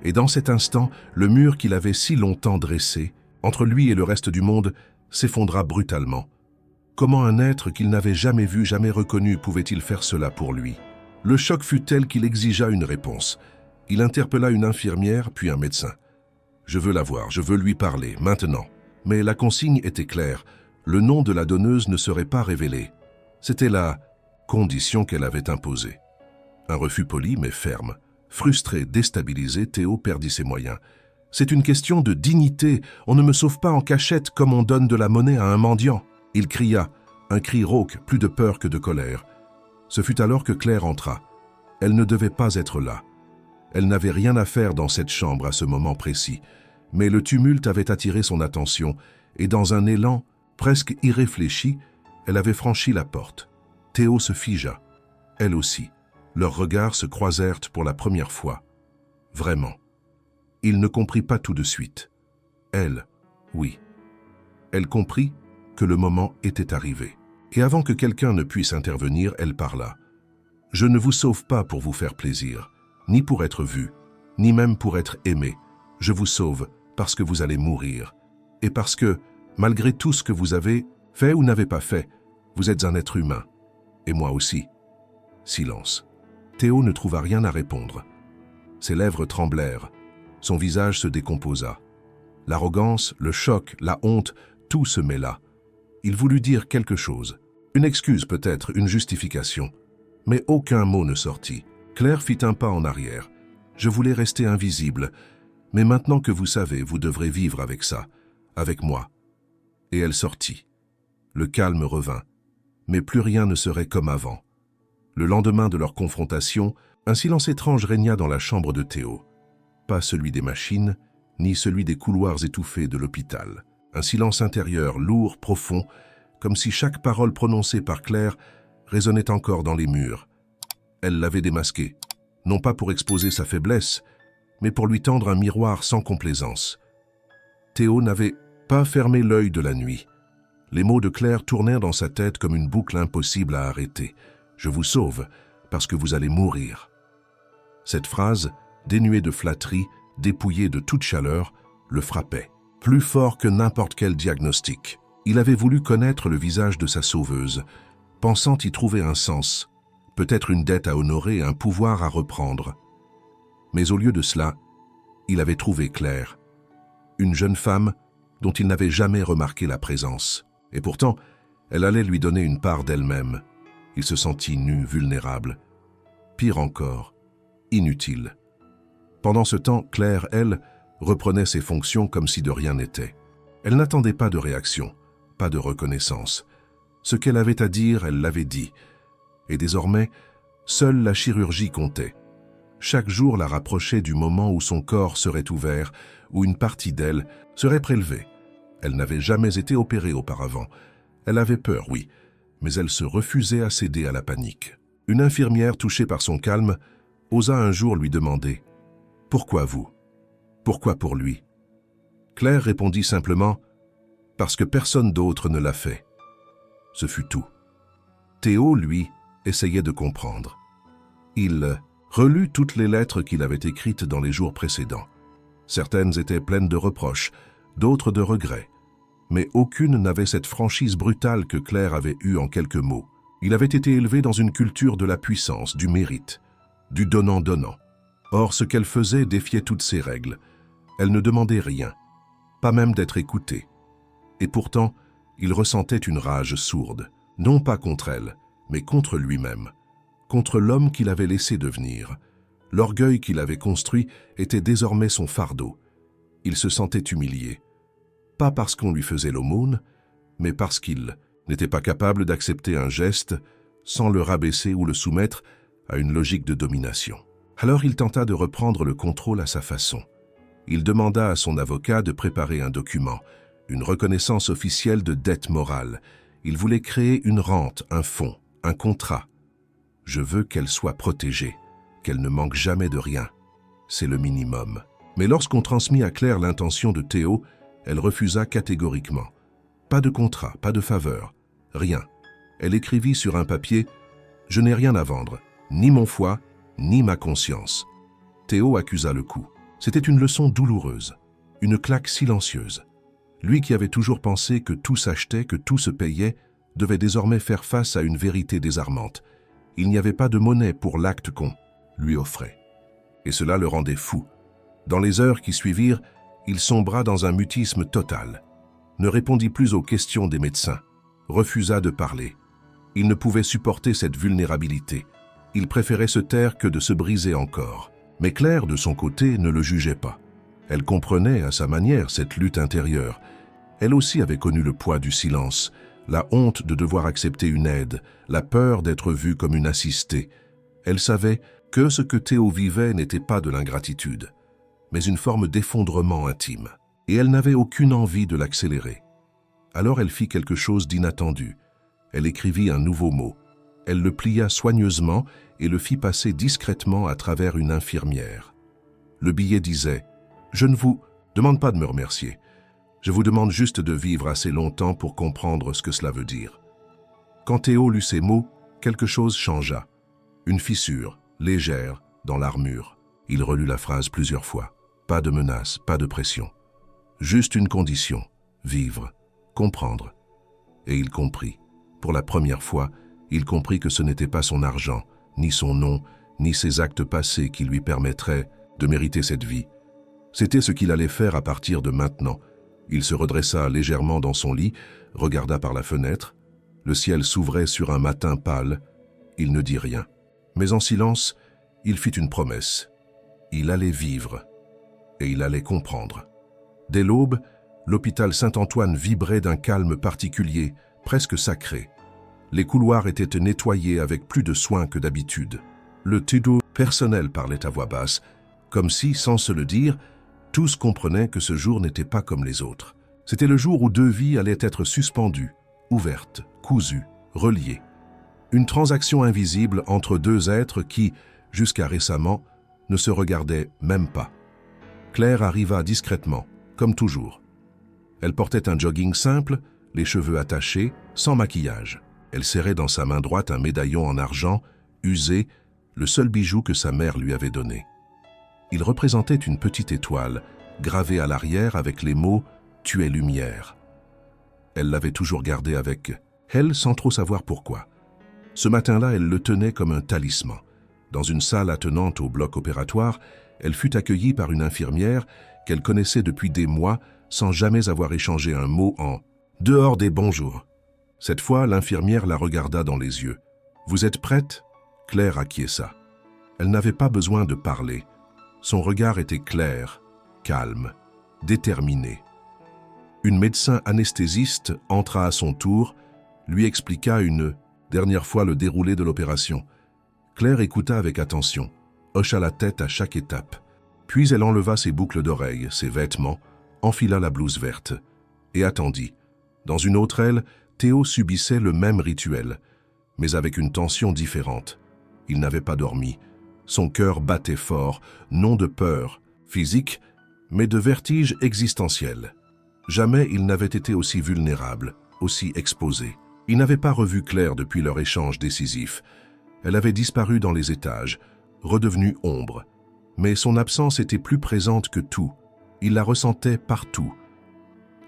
Et dans cet instant, le mur qu'il avait si longtemps dressé, entre lui et le reste du monde, s'effondra brutalement. Comment un être qu'il n'avait jamais vu, jamais reconnu, pouvait-il faire cela pour lui? Le choc fut tel qu'il exigea une réponse. Il interpella une infirmière, puis un médecin. « Je veux la voir, je veux lui parler, maintenant. » Mais la consigne était claire. Le nom de la donneuse ne serait pas révélé. C'était la condition qu'elle avait imposée. Un refus poli mais ferme. Frustré, déstabilisé, Théo perdit ses moyens. « C'est une question de dignité. On ne me sauve pas en cachette comme on donne de la monnaie à un mendiant. » Il cria, un cri rauque, plus de peur que de colère. Ce fut alors que Claire entra. Elle ne devait pas être là. Elle n'avait rien à faire dans cette chambre à ce moment précis, mais le tumulte avait attiré son attention et dans un élan presque irréfléchi, elle avait franchi la porte. Théo se figea. Elle aussi. Leurs regards se croisèrent pour la première fois. Vraiment. Il ne comprit pas tout de suite. Elle, oui. Elle comprit que le moment était arrivé. Et avant que quelqu'un ne puisse intervenir, elle parla. « Je ne vous sauve pas pour vous faire plaisir, ni pour être vu, ni même pour être aimé. Je vous sauve parce que vous allez mourir. Et parce que, malgré tout ce que vous avez fait ou n'avez pas fait, vous êtes un être humain. Et moi aussi. » Silence. Théo ne trouva rien à répondre. Ses lèvres tremblèrent. Son visage se décomposa. L'arrogance, le choc, la honte, tout se mêla. Il voulut dire quelque chose. Une excuse peut-être, une justification. Mais aucun mot ne sortit. Claire fit un pas en arrière. « Je voulais rester invisible, mais maintenant que vous savez, vous devrez vivre avec ça, avec moi. » Et elle sortit. Le calme revint, mais plus rien ne serait comme avant. Le lendemain de leur confrontation, un silence étrange régna dans la chambre de Théo. Pas celui des machines, ni celui des couloirs étouffés de l'hôpital. Un silence intérieur, lourd, profond, comme si chaque parole prononcée par Claire résonnait encore dans les murs. Elle l'avait démasqué, non pas pour exposer sa faiblesse, mais pour lui tendre un miroir sans complaisance. Théo n'avait pas fermé l'œil de la nuit. Les mots de Claire tournèrent dans sa tête comme une boucle impossible à arrêter. « Je vous sauve, parce que vous allez mourir. » Cette phrase, dénuée de flatterie, dépouillée de toute chaleur, le frappait, plus fort que n'importe quel diagnostic. Il avait voulu connaître le visage de sa sauveuse, pensant y trouver un sens, peut-être une dette à honorer, un pouvoir à reprendre. Mais au lieu de cela, il avait trouvé Claire, une jeune femme dont il n'avait jamais remarqué la présence. Et pourtant, elle allait lui donner une part d'elle-même. Il se sentit nu, vulnérable. Pire encore, inutile. Pendant ce temps, Claire, elle, reprenait ses fonctions comme si de rien n'était. Elle n'attendait pas de réaction, pas de reconnaissance. Ce qu'elle avait à dire, elle l'avait dit. Et désormais, seule la chirurgie comptait. Chaque jour la rapprochait du moment où son corps serait ouvert, où une partie d'elle serait prélevée. Elle n'avait jamais été opérée auparavant. Elle avait peur, oui, mais elle se refusait à céder à la panique. Une infirmière touchée par son calme osa un jour lui demander « Pourquoi vous? Pourquoi pour lui ?» Claire répondit simplement « Parce que personne d'autre ne l'a fait. » Ce fut tout. Théo, lui, essayait de comprendre. Il relut toutes les lettres qu'il avait écrites dans les jours précédents. Certaines étaient pleines de reproches, d'autres de regrets. Mais aucune n'avait cette franchise brutale que Claire avait eue en quelques mots. Il avait été élevé dans une culture de la puissance, du mérite, du donnant-donnant. Or, ce qu'elle faisait défiait toutes ces règles. Elle ne demandait rien, pas même d'être écoutée. Et pourtant, il ressentait une rage sourde, non pas contre elle, mais contre lui-même, contre l'homme qu'il avait laissé devenir. L'orgueil qu'il avait construit était désormais son fardeau. Il se sentait humilié, pas parce qu'on lui faisait l'aumône, mais parce qu'il n'était pas capable d'accepter un geste sans le rabaisser ou le soumettre à une logique de domination. Alors il tenta de reprendre le contrôle à sa façon. Il demanda à son avocat de préparer un document, une reconnaissance officielle de dette morale. Il voulait créer une rente, un fonds, un contrat. Je veux qu'elle soit protégée, qu'elle ne manque jamais de rien. C'est le minimum. Mais lorsqu'on transmit à Claire l'intention de Théo, elle refusa catégoriquement. Pas de contrat, pas de faveur, rien. Elle écrivit sur un papier « Je n'ai rien à vendre, ni mon foie, ni ma conscience ». Théo accusa le coup. C'était une leçon douloureuse, une claque silencieuse. Lui qui avait toujours pensé que tout s'achetait, que tout se payait, devait désormais faire face à une vérité désarmante. Il n'y avait pas de monnaie pour l'acte qu'on lui offrait. Et cela le rendait fou. Dans les heures qui suivirent, il sombra dans un mutisme total. Ne répondit plus aux questions des médecins. Refusa de parler. Il ne pouvait supporter cette vulnérabilité. Il préférait se taire que de se briser encore. Mais Claire, de son côté, ne le jugeait pas. Elle comprenait à sa manière cette lutte intérieure. Elle aussi avait connu le poids du silence, la honte de devoir accepter une aide, la peur d'être vue comme une assistée. Elle savait que ce que Théo vivait n'était pas de l'ingratitude, mais une forme d'effondrement intime. Et elle n'avait aucune envie de l'accélérer. Alors elle fit quelque chose d'inattendu. Elle écrivit un nouveau mot. Elle le plia soigneusement et le fit passer discrètement à travers une infirmière. Le billet disait « Je ne vous demande pas de me remercier. Je vous demande juste de vivre assez longtemps pour comprendre ce que cela veut dire. » Quand Théo lut ces mots, quelque chose changea. Une fissure, légère, dans l'armure. Il relut la phrase plusieurs fois. Pas de menace, pas de pression. Juste une condition, vivre, comprendre. Et il comprit. Pour la première fois, il comprit que ce n'était pas son argent, ni son nom, ni ses actes passés qui lui permettraient de mériter cette vie. C'était ce qu'il allait faire à partir de maintenant. Il se redressa légèrement dans son lit, regarda par la fenêtre. Le ciel s'ouvrait sur un matin pâle. Il ne dit rien. Mais en silence, il fit une promesse. Il allait vivre. Et il allait comprendre. Dès l'aube, l'hôpital Saint-Antoine vibrait d'un calme particulier, presque sacré. Les couloirs étaient nettoyés avec plus de soin que d'habitude. Le tudo personnel parlait à voix basse, comme si, sans se le dire, tous comprenaient que ce jour n'était pas comme les autres. C'était le jour où deux vies allaient être suspendues, ouvertes, cousues, reliées. Une transaction invisible entre deux êtres qui, jusqu'à récemment, ne se regardaient même pas. Claire arriva discrètement, comme toujours. Elle portait un jogging simple, les cheveux attachés, sans maquillage. Elle serrait dans sa main droite un médaillon en argent, usé, le seul bijou que sa mère lui avait donné. Il représentait une petite étoile, gravée à l'arrière avec les mots « Tu es lumière ». Elle l'avait toujours gardé avec elle sans trop savoir pourquoi. Ce matin-là, elle le tenait comme un talisman. Dans une salle attenante au bloc opératoire, elle fut accueillie par une infirmière qu'elle connaissait depuis des mois sans jamais avoir échangé un mot en « dehors des bonjours ». Cette fois, l'infirmière la regarda dans les yeux. « Vous êtes prête ?» Claire acquiesça. Elle n'avait pas besoin de parler. Son regard était clair, calme, déterminé. Une médecin anesthésiste entra à son tour, lui expliqua une dernière fois le déroulé de l'opération. Claire écouta avec attention, hocha la tête à chaque étape. Puis elle enleva ses boucles d'oreilles, ses vêtements, enfila la blouse verte et attendit. Dans une autre aile, Théo subissait le même rituel, mais avec une tension différente. Il n'avait pas dormi. Son cœur battait fort, non de peur physique, mais de vertige existentiel. Jamais il n'avait été aussi vulnérable, aussi exposé. Il n'avait pas revu Claire depuis leur échange décisif. Elle avait disparu dans les étages, redevenue ombre. Mais son absence était plus présente que tout. Il la ressentait partout.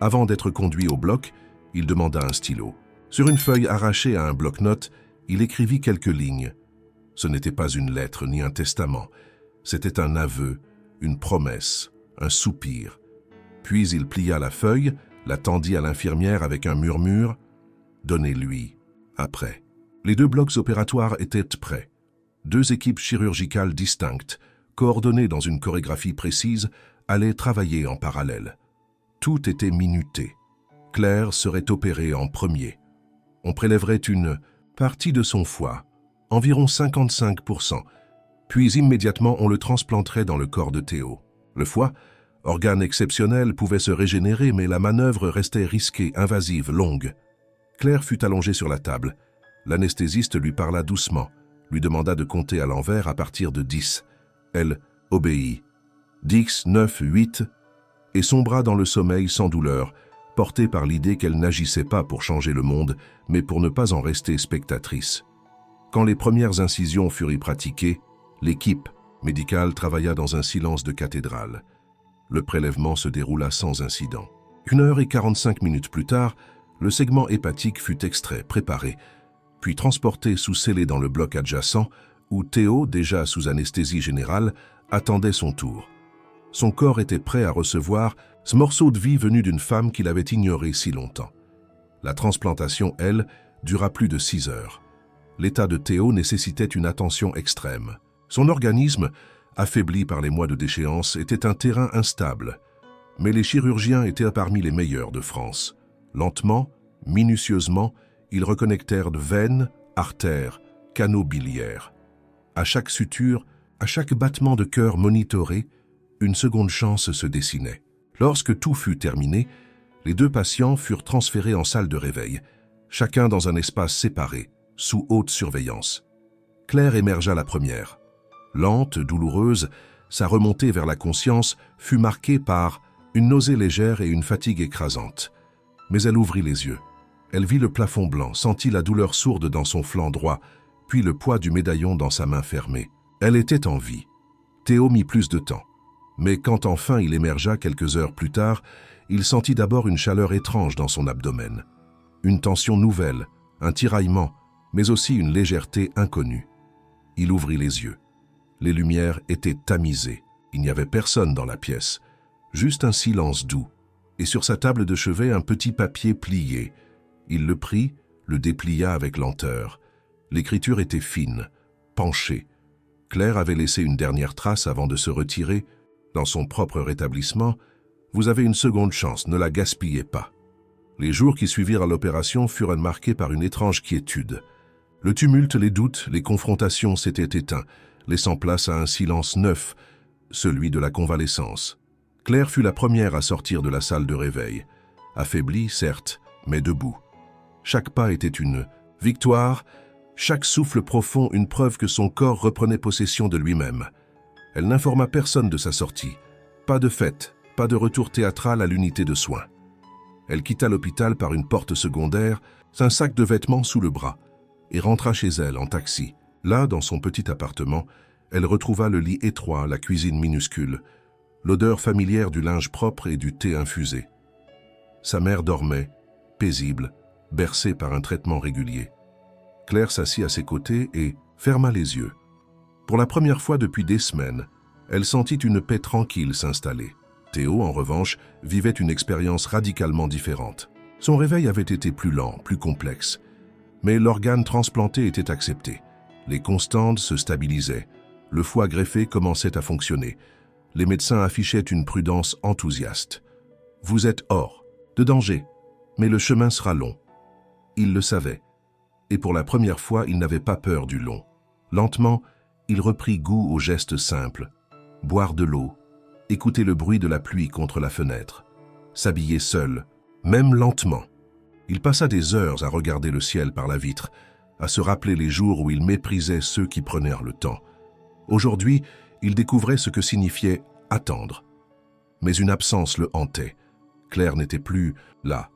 Avant d'être conduit au bloc, il demanda un stylo. Sur une feuille arrachée à un bloc-notes, il écrivit quelques lignes. Ce n'était pas une lettre ni un testament. C'était un aveu, une promesse, un soupir. Puis il plia la feuille, la tendit à l'infirmière avec un murmure. « Donnez-lui, après ». Les deux blocs opératoires étaient prêts. Deux équipes chirurgicales distinctes, coordonnées dans une chorégraphie précise, allaient travailler en parallèle. Tout était minuté. Claire serait opérée en premier. On prélèverait une partie de son foie, environ 55%, puis immédiatement on le transplanterait dans le corps de Théo. Le foie, organe exceptionnel, pouvait se régénérer, mais la manœuvre restait risquée, invasive, longue. Claire fut allongée sur la table. L'anesthésiste lui parla doucement, lui demanda de compter à l'envers à partir de 10. Elle obéit. 10, 9, 8, et sombra dans le sommeil sans douleur, portée par l'idée qu'elle n'agissait pas pour changer le monde, mais pour ne pas en rester spectatrice. Quand les premières incisions furent pratiquées, l'équipe médicale travailla dans un silence de cathédrale. Le prélèvement se déroula sans incident. 1h45 plus tard, le segment hépatique fut extrait, préparé, puis transporté sous scellé dans le bloc adjacent, où Théo, déjà sous anesthésie générale, attendait son tour. Son corps était prêt à recevoir ce morceau de vie venu d'une femme qu'il avait ignoré si longtemps. La transplantation, elle, dura plus de 6 heures. L'état de Théo nécessitait une attention extrême. Son organisme, affaibli par les mois de déchéance, était un terrain instable. Mais les chirurgiens étaient parmi les meilleurs de France. Lentement, minutieusement, ils reconnectèrent veines, artères, canaux biliaires. À chaque suture, à chaque battement de cœur monitoré, une seconde chance se dessinait. Lorsque tout fut terminé, les deux patients furent transférés en salle de réveil, chacun dans un espace séparé, sous haute surveillance. Claire émergea la première. Lente, douloureuse, sa remontée vers la conscience fut marquée par une nausée légère et une fatigue écrasante. Mais elle ouvrit les yeux. Elle vit le plafond blanc, sentit la douleur sourde dans son flanc droit, puis le poids du médaillon dans sa main fermée. Elle était en vie. Théo mit plus de temps. Mais quand enfin il émergea quelques heures plus tard, il sentit d'abord une chaleur étrange dans son abdomen. Une tension nouvelle, un tiraillement, mais aussi une légèreté inconnue. Il ouvrit les yeux. Les lumières étaient tamisées. Il n'y avait personne dans la pièce. Juste un silence doux. Et sur sa table de chevet, un petit papier plié. Il le prit, le déplia avec lenteur. L'écriture était fine, penchée. Claire avait laissé une dernière trace avant de se retirer. Dans son propre rétablissement, « Vous avez une seconde chance, ne la gaspillez pas ». Les jours qui suivirent à l'opération furent marqués par une étrange quiétude. Le tumulte, les doutes, les confrontations s'étaient éteints, laissant place à un silence neuf, celui de la convalescence. Claire fut la première à sortir de la salle de réveil. Affaiblie, certes, mais debout. Chaque pas était une victoire, chaque souffle profond une preuve que son corps reprenait possession de lui-même. Elle n'informa personne de sa sortie. Pas de fête, pas de retour théâtral à l'unité de soins. Elle quitta l'hôpital par une porte secondaire, un sac de vêtements sous le bras, et rentra chez elle en taxi. Là, dans son petit appartement, elle retrouva le lit étroit, la cuisine minuscule, l'odeur familière du linge propre et du thé infusé. Sa mère dormait, paisible, bercée par un traitement régulier. Claire s'assit à ses côtés et ferma les yeux. Pour la première fois depuis des semaines, elle sentit une paix tranquille s'installer. Théo, en revanche, vivait une expérience radicalement différente. Son réveil avait été plus lent, plus complexe. Mais l'organe transplanté était accepté. Les constantes se stabilisaient. Le foie greffé commençait à fonctionner. Les médecins affichaient une prudence enthousiaste. « Vous êtes hors de danger, mais le chemin sera long. » Il le savait. Et pour la première fois, il n'avait pas peur du long. Lentement, il reprit goût aux gestes simples. Boire de l'eau, écouter le bruit de la pluie contre la fenêtre, s'habiller seul, même lentement. Il passa des heures à regarder le ciel par la vitre, à se rappeler les jours où il méprisait ceux qui prenaient le temps. Aujourd'hui, il découvrait ce que signifiait attendre. Mais une absence le hantait. Claire n'était plus là.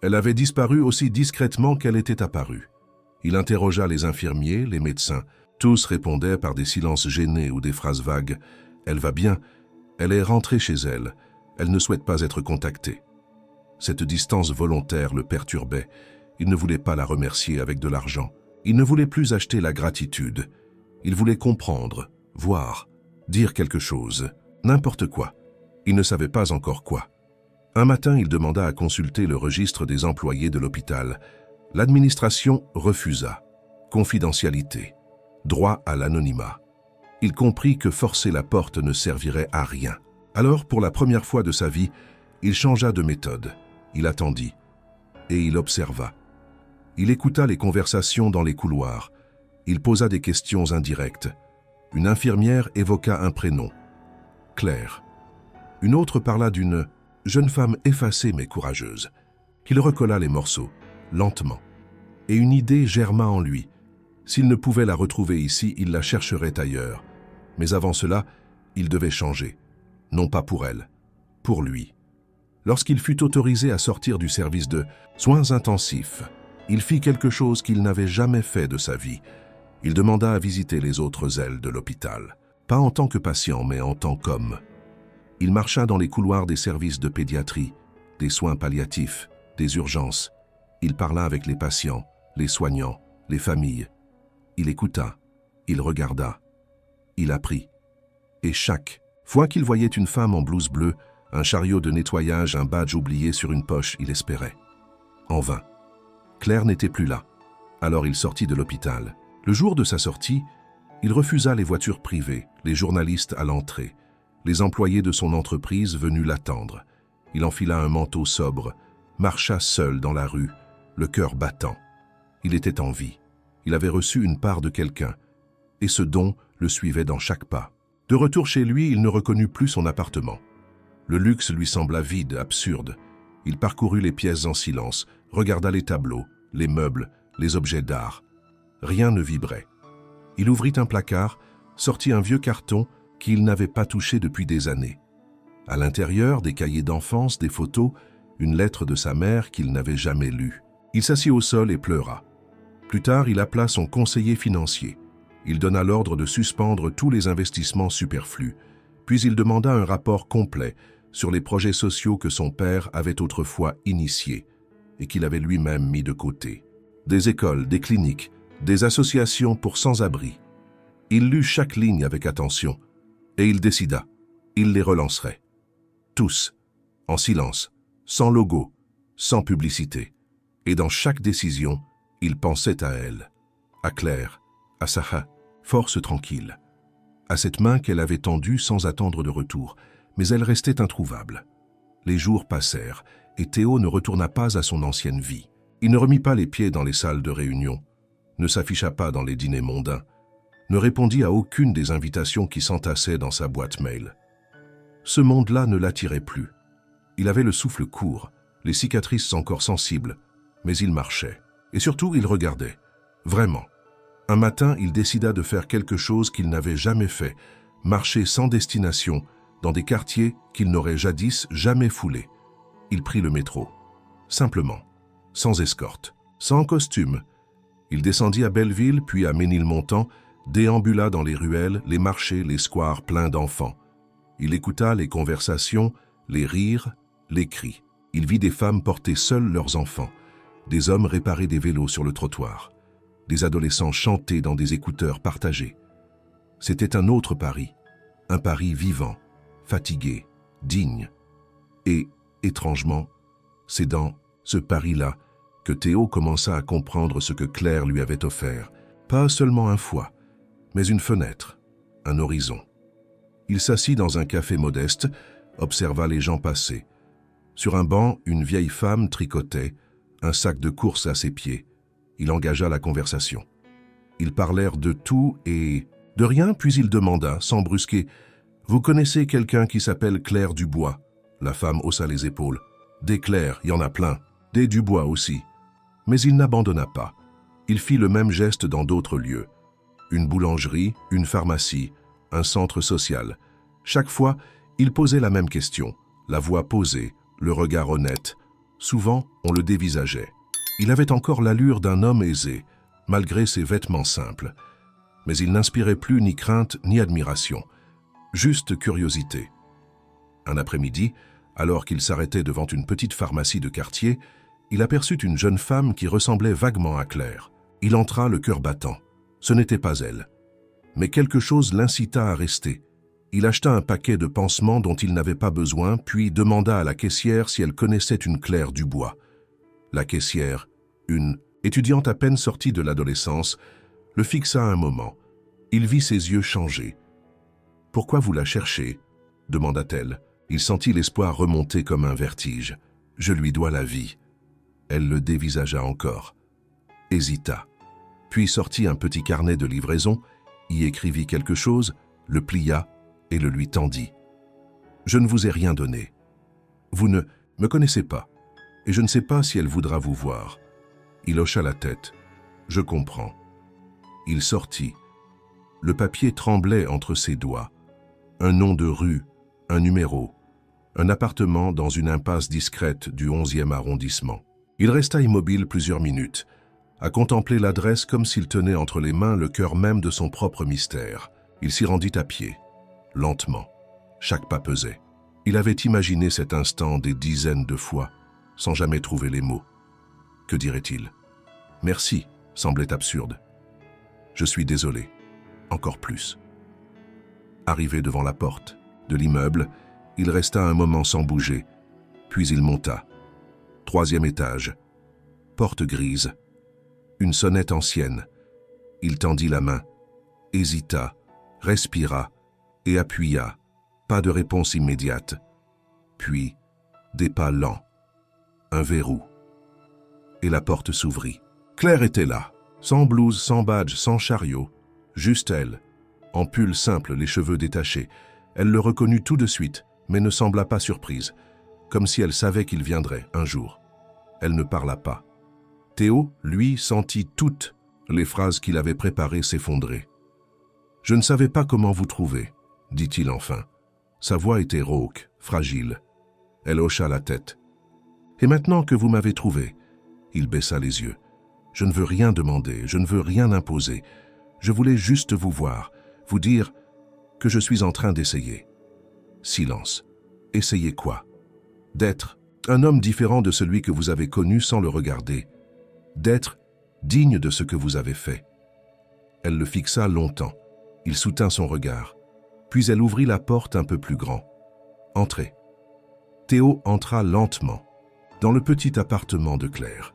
Elle avait disparu aussi discrètement qu'elle était apparue. Il interrogea les infirmiers, les médecins. Tous répondaient par des silences gênés ou des phrases vagues. « Elle va bien, elle est rentrée chez elle, elle ne souhaite pas être contactée. » Cette distance volontaire le perturbait. Il ne voulait pas la remercier avec de l'argent. Il ne voulait plus acheter la gratitude. Il voulait comprendre, voir, dire quelque chose, n'importe quoi. Il ne savait pas encore quoi. Un matin, il demanda à consulter le registre des employés de l'hôpital. L'administration refusa. Confidentialité. Droit à l'anonymat. Il comprit que forcer la porte ne servirait à rien. Alors, pour la première fois de sa vie, il changea de méthode. Il attendit. Et il observa. Il écouta les conversations dans les couloirs. Il posa des questions indirectes. Une infirmière évoqua un prénom. Claire. Une autre parla d'une jeune femme effacée mais courageuse. Il recolla les morceaux, lentement. Et une idée germa en lui. S'il ne pouvait la retrouver ici, il la chercherait ailleurs. Mais avant cela, il devait changer. Non pas pour elle, pour lui. Lorsqu'il fut autorisé à sortir du service de soins intensifs, il fit quelque chose qu'il n'avait jamais fait de sa vie. Il demanda à visiter les autres ailes de l'hôpital. Pas en tant que patient, mais en tant qu'homme. Il marcha dans les couloirs des services de pédiatrie, des soins palliatifs, des urgences. Il parla avec les patients, les soignants, les familles. Il écouta, il regarda, il apprit. Et chaque fois qu'il voyait une femme en blouse bleue, un chariot de nettoyage, un badge oublié sur une poche, il espérait. En vain. Claire n'était plus là. Alors il sortit de l'hôpital. Le jour de sa sortie, il refusa les voitures privées, les journalistes à l'entrée, les employés de son entreprise venus l'attendre. Il enfila un manteau sobre, marcha seul dans la rue, le cœur battant. Il était en vie. Il avait reçu une part de quelqu'un, et ce don le suivait dans chaque pas. De retour chez lui, il ne reconnut plus son appartement. Le luxe lui sembla vide, absurde. Il parcourut les pièces en silence, regarda les tableaux, les meubles, les objets d'art. Rien ne vibrait. Il ouvrit un placard, sortit un vieux carton qu'il n'avait pas touché depuis des années. À l'intérieur, des cahiers d'enfance, des photos, une lettre de sa mère qu'il n'avait jamais lue. Il s'assit au sol et pleura. Plus tard, il appela son conseiller financier. Il donna l'ordre de suspendre tous les investissements superflus. Puis il demanda un rapport complet sur les projets sociaux que son père avait autrefois initiés et qu'il avait lui-même mis de côté. Des écoles, des cliniques, des associations pour sans-abri. Il lut chaque ligne avec attention et il décida. Il les relancerait. Tous, en silence, sans logo, sans publicité. Et dans chaque décision, il pensait à elle, à Claire, à Sarah, force tranquille, à cette main qu'elle avait tendue sans attendre de retour, mais elle restait introuvable. Les jours passèrent, et Théo ne retourna pas à son ancienne vie. Il ne remit pas les pieds dans les salles de réunion, ne s'afficha pas dans les dîners mondains, ne répondit à aucune des invitations qui s'entassaient dans sa boîte mail. Ce monde-là ne l'attirait plus. Il avait le souffle court, les cicatrices encore sensibles, mais il marchait. Et surtout, il regardait. Vraiment. Un matin, il décida de faire quelque chose qu'il n'avait jamais fait, marcher sans destination dans des quartiers qu'il n'aurait jadis jamais foulés. Il prit le métro. simplement, sans escorte, sans costume. Il descendit à Belleville, puis à Ménilmontant, déambula dans les ruelles, les marchés, les squares pleins d'enfants. Il écouta les conversations, les rires, les cris. Il vit des femmes porter seules leurs enfants, des hommes réparer des vélos sur le trottoir, des adolescents chanter dans des écouteurs partagés. C'était un autre Paris, un Paris vivant, fatigué, digne. Et, étrangement, c'est dans ce Paris-là que Théo commença à comprendre ce que Claire lui avait offert, pas seulement un foie, mais une fenêtre, un horizon. Il s'assit dans un café modeste, observa les gens passer. Sur un banc, une vieille femme tricotait, un sac de course à ses pieds. Il engagea la conversation. Ils parlèrent de tout et de rien, puis il demanda, sans brusquer, « Vous connaissez quelqu'un qui s'appelle Claire Dubois ?» La femme haussa les épaules. « Des Claire, il y en a plein. Des Dubois aussi. » Mais il n'abandonna pas. Il fit le même geste dans d'autres lieux. Une boulangerie, une pharmacie, un centre social. Chaque fois, il posait la même question, la voix posée, le regard honnête. Souvent, on le dévisageait. Il avait encore l'allure d'un homme aisé, malgré ses vêtements simples. Mais il n'inspirait plus ni crainte ni admiration, juste curiosité. Un après-midi, alors qu'il s'arrêtait devant une petite pharmacie de quartier, il aperçut une jeune femme qui ressemblait vaguement à Claire. Il entra le cœur battant. Ce n'était pas elle. Mais quelque chose l'incita à rester. Il acheta un paquet de pansements dont il n'avait pas besoin, puis demanda à la caissière si elle connaissait une Claire Dubois. La caissière, une étudiante à peine sortie de l'adolescence, le fixa un moment. Il vit ses yeux changer. « Pourquoi vous la cherchez ?» demanda-t-elle. Il sentit l'espoir remonter comme un vertige. « Je lui dois la vie. » Elle le dévisagea encore. Hésita. Puis sortit un petit carnet de livraison, y écrivit quelque chose, le plia et le lui tendit. « Je ne vous ai rien donné. Vous ne me connaissez pas, et je ne sais pas si elle voudra vous voir. » Il hocha la tête. « Je comprends. » Il sortit. Le papier tremblait entre ses doigts. Un nom de rue, un numéro, un appartement dans une impasse discrète du 11e arrondissement. Il resta immobile plusieurs minutes, à contempler l'adresse comme s'il tenait entre les mains le cœur même de son propre mystère. Il s'y rendit à pied, lentement. Chaque pas pesait. Il avait imaginé cet instant des dizaines de fois, sans jamais trouver les mots. Que dirait-il? « Merci » semblait absurde. « Je suis désolé. » Encore plus. Arrivé devant la porte de l'immeuble, il resta un moment sans bouger, puis il monta. 3e étage. Porte grise. Une sonnette ancienne. Il tendit la main, hésita, respira et appuya. Pas de réponse immédiate. Puis, des pas lents. Un verrou. Et la porte s'ouvrit. Claire était là, sans blouse, sans badge, sans chariot. Juste elle, en pull simple, les cheveux détachés. Elle le reconnut tout de suite, mais ne sembla pas surprise, comme si elle savait qu'il viendrait un jour. Elle ne parla pas. Théo, lui, sentit toutes les phrases qu'il avait préparées s'effondrer. « Je ne savais pas comment vous trouver, » dit-il enfin. Sa voix était rauque, fragile. Elle hocha la tête. « Et maintenant que vous m'avez trouvé ?» Il baissa les yeux. « Je ne veux rien demander, je ne veux rien imposer. Je voulais juste vous voir, vous dire que je suis en train d'essayer. » Silence. « Essayer quoi ? » D'être un homme différent de celui que vous avez connu sans le regarder. D'être digne de ce que vous avez fait. Elle le fixa longtemps. Il soutint son regard. Puis elle ouvrit la porte un peu plus grand. « Entrez. » Théo entra lentement dans le petit appartement de Claire.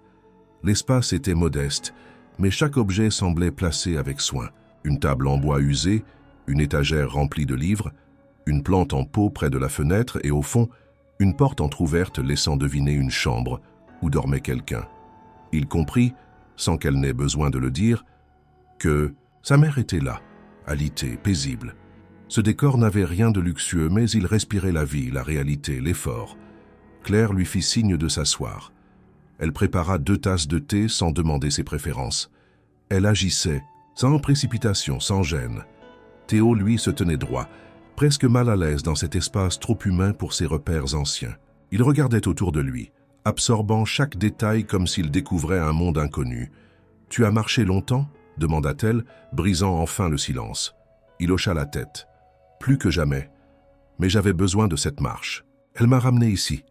L'espace était modeste, mais chaque objet semblait placé avec soin. Une table en bois usé, une étagère remplie de livres, une plante en pot près de la fenêtre et au fond, une porte entr'ouverte laissant deviner une chambre où dormait quelqu'un. Il comprit, sans qu'elle n'ait besoin de le dire, que sa mère était là, alitée, paisible. Ce décor n'avait rien de luxueux, mais il respirait la vie, la réalité, l'effort. Claire lui fit signe de s'asseoir. Elle prépara 2 tasses de thé sans demander ses préférences. Elle agissait, sans précipitation, sans gêne. Théo, lui, se tenait droit, presque mal à l'aise dans cet espace trop humain pour ses repères anciens. Il regardait autour de lui, absorbant chaque détail comme s'il découvrait un monde inconnu. « Tu as marché longtemps ?» demanda-t-elle, brisant enfin le silence. Il hocha la tête. « Plus que jamais. Mais j'avais besoin de cette marche. Elle m'a ramené ici. »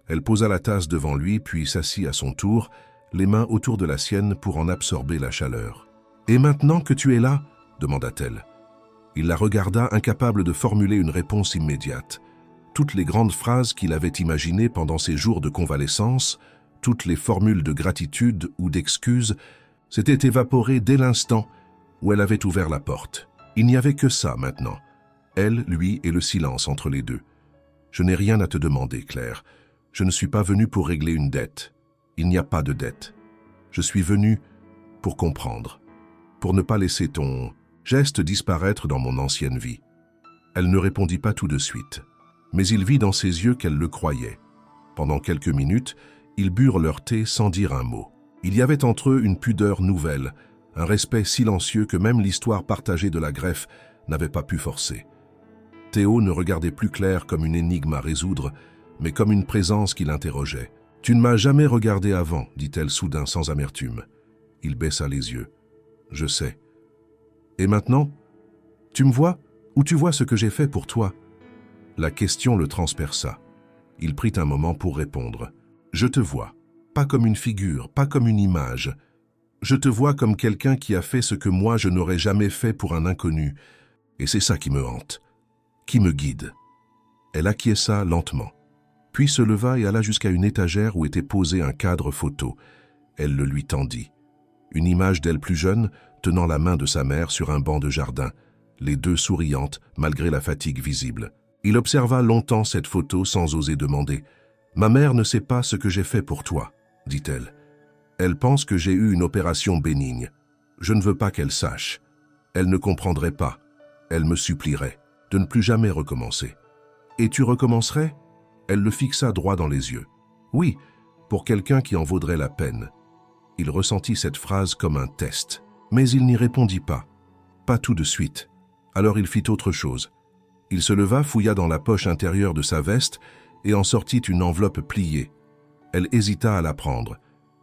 Elle posa la tasse devant lui, puis s'assit à son tour, les mains autour de la sienne pour en absorber la chaleur. « Et maintenant que tu es là ?» demanda-t-elle. Il la regarda, incapable de formuler une réponse immédiate. Toutes les grandes phrases qu'il avait imaginées pendant ses jours de convalescence, toutes les formules de gratitude ou d'excuses, s'étaient évaporées dès l'instant où elle avait ouvert la porte. Il n'y avait que ça maintenant. Elle, lui et le silence entre les deux. « Je n'ai rien à te demander, Claire. Je ne suis pas venu pour régler une dette. Il n'y a pas de dette. Je suis venu pour comprendre, pour ne pas laisser ton geste disparaître dans mon ancienne vie. » Elle ne répondit pas tout de suite, mais il vit dans ses yeux qu'elle le croyait. Pendant quelques minutes, ils burent leur thé sans dire un mot. Il y avait entre eux une pudeur nouvelle, un respect silencieux que même l'histoire partagée de la greffe n'avait pas pu forcer. Théo ne regardait plus Claire comme une énigme à résoudre, mais comme une présence qui l'interrogeait. « Tu ne m'as jamais regardé avant, » dit-elle soudain sans amertume. Il baissa les yeux. « Je sais. Et maintenant, tu me vois ou tu vois ce que j'ai fait pour toi ?» La question le transperça. Il prit un moment pour répondre. « Je te vois. Pas comme une figure, pas comme une image. Je te vois comme quelqu'un qui a fait ce que moi je n'aurais jamais fait pour un inconnu. Et c'est ça qui me hante, qui me guide. » Elle acquiesça lentement, puis se leva et alla jusqu'à une étagère où était posé un cadre photo. Elle le lui tendit. Une image d'elle plus jeune, tenant la main de sa mère sur un banc de jardin, les deux souriantes malgré la fatigue visible. Il observa longtemps cette photo sans oser demander. « Ma mère ne sait pas ce que j'ai fait pour toi, » dit-elle. « Elle pense que j'ai eu une opération bénigne. Je ne veux pas qu'elle sache. Elle ne comprendrait pas. Elle me supplierait de ne plus jamais recommencer. »« Et tu recommencerais ?» Elle le fixa droit dans les yeux. « Oui, pour quelqu'un qui en vaudrait la peine. » Il ressentit cette phrase comme un test, mais il n'y répondit pas. Pas tout de suite. Alors il fit autre chose. Il se leva, fouilla dans la poche intérieure de sa veste et en sortit une enveloppe pliée. Elle hésita à la prendre,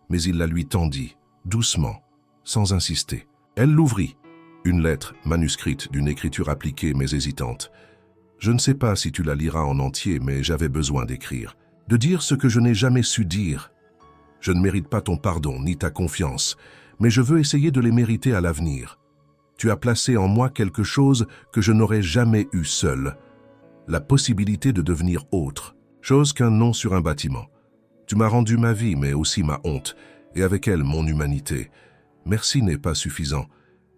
mais il la lui tendit, doucement, sans insister. Elle l'ouvrit. Une lettre, manuscrite, d'une écriture appliquée mais hésitante. « Je ne sais pas si tu la liras en entier, mais j'avais besoin d'écrire. De dire ce que je n'ai jamais su dire. Je ne mérite pas ton pardon, ni ta confiance, mais je veux essayer de les mériter à l'avenir. Tu as placé en moi quelque chose que je n'aurais jamais eu seul. La possibilité de devenir autre, chose qu'un nom sur un bâtiment. Tu m'as rendu ma vie, mais aussi ma honte, et avec elle mon humanité. Merci n'est pas suffisant,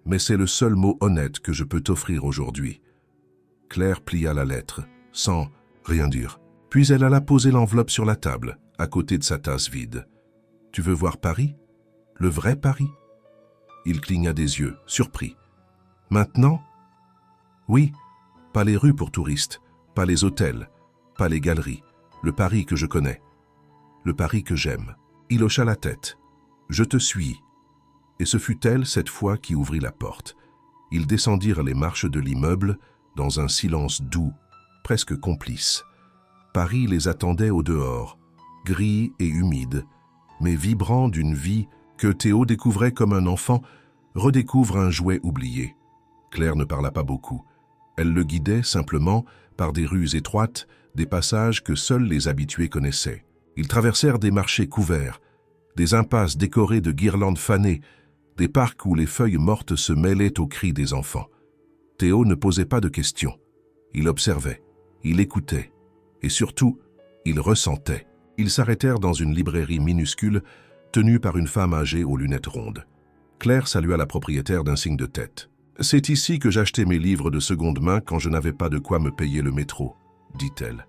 mais c'est le seul mot honnête que je peux t'offrir aujourd'hui. » Claire plia la lettre, sans rien dire. Puis elle alla poser l'enveloppe sur la table, à côté de sa tasse vide. « Tu veux voir Paris? Le vrai Paris ?» Il cligna des yeux, surpris. « Maintenant? » ?»« Oui, pas les rues pour touristes, pas les hôtels, pas les galeries, le Paris que je connais, le Paris que j'aime. » Il hocha la tête. « Je te suis. » Et ce fut elle, cette fois, qui ouvrit la porte. Ils descendirent les marches de l'immeuble, dans un silence doux, presque complice. Paris les attendait au dehors, gris et humide, mais vibrant d'une vie que Théo découvrait comme un enfant redécouvre un jouet oublié. Claire ne parla pas beaucoup. Elle le guidait simplement par des rues étroites, des passages que seuls les habitués connaissaient. Ils traversèrent des marchés couverts, des impasses décorées de guirlandes fanées, des parcs où les feuilles mortes se mêlaient aux cris des enfants. Théo ne posait pas de questions. Il observait, il écoutait, et surtout, il ressentait. Ils s'arrêtèrent dans une librairie minuscule, tenue par une femme âgée aux lunettes rondes. Claire salua la propriétaire d'un signe de tête. « C'est ici que j'achetais mes livres de seconde main quand je n'avais pas de quoi me payer le métro, » dit-elle.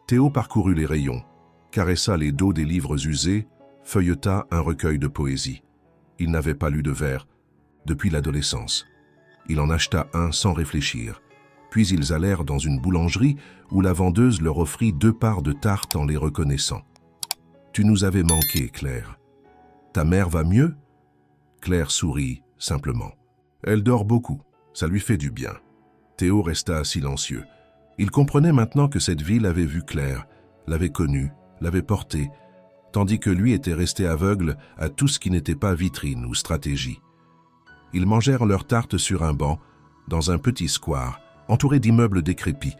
Théo parcourut les rayons, caressa les dos des livres usés, feuilleta un recueil de poésie. Il n'avait pas lu de vers depuis l'adolescence. Il en acheta un sans réfléchir. Puis ils allèrent dans une boulangerie où la vendeuse leur offrit 2 parts de tarte en les reconnaissant. « Tu nous avais manqué, Claire. Ta mère va mieux ?» Claire sourit simplement. « Elle dort beaucoup, ça lui fait du bien. » Théo resta silencieux. Il comprenait maintenant que cette ville avait vu Claire, l'avait connue, l'avait portée, tandis que lui était resté aveugle à tout ce qui n'était pas vitrine ou stratégie. Ils mangèrent leur tarte sur un banc, dans un petit square, entouré d'immeubles décrépits.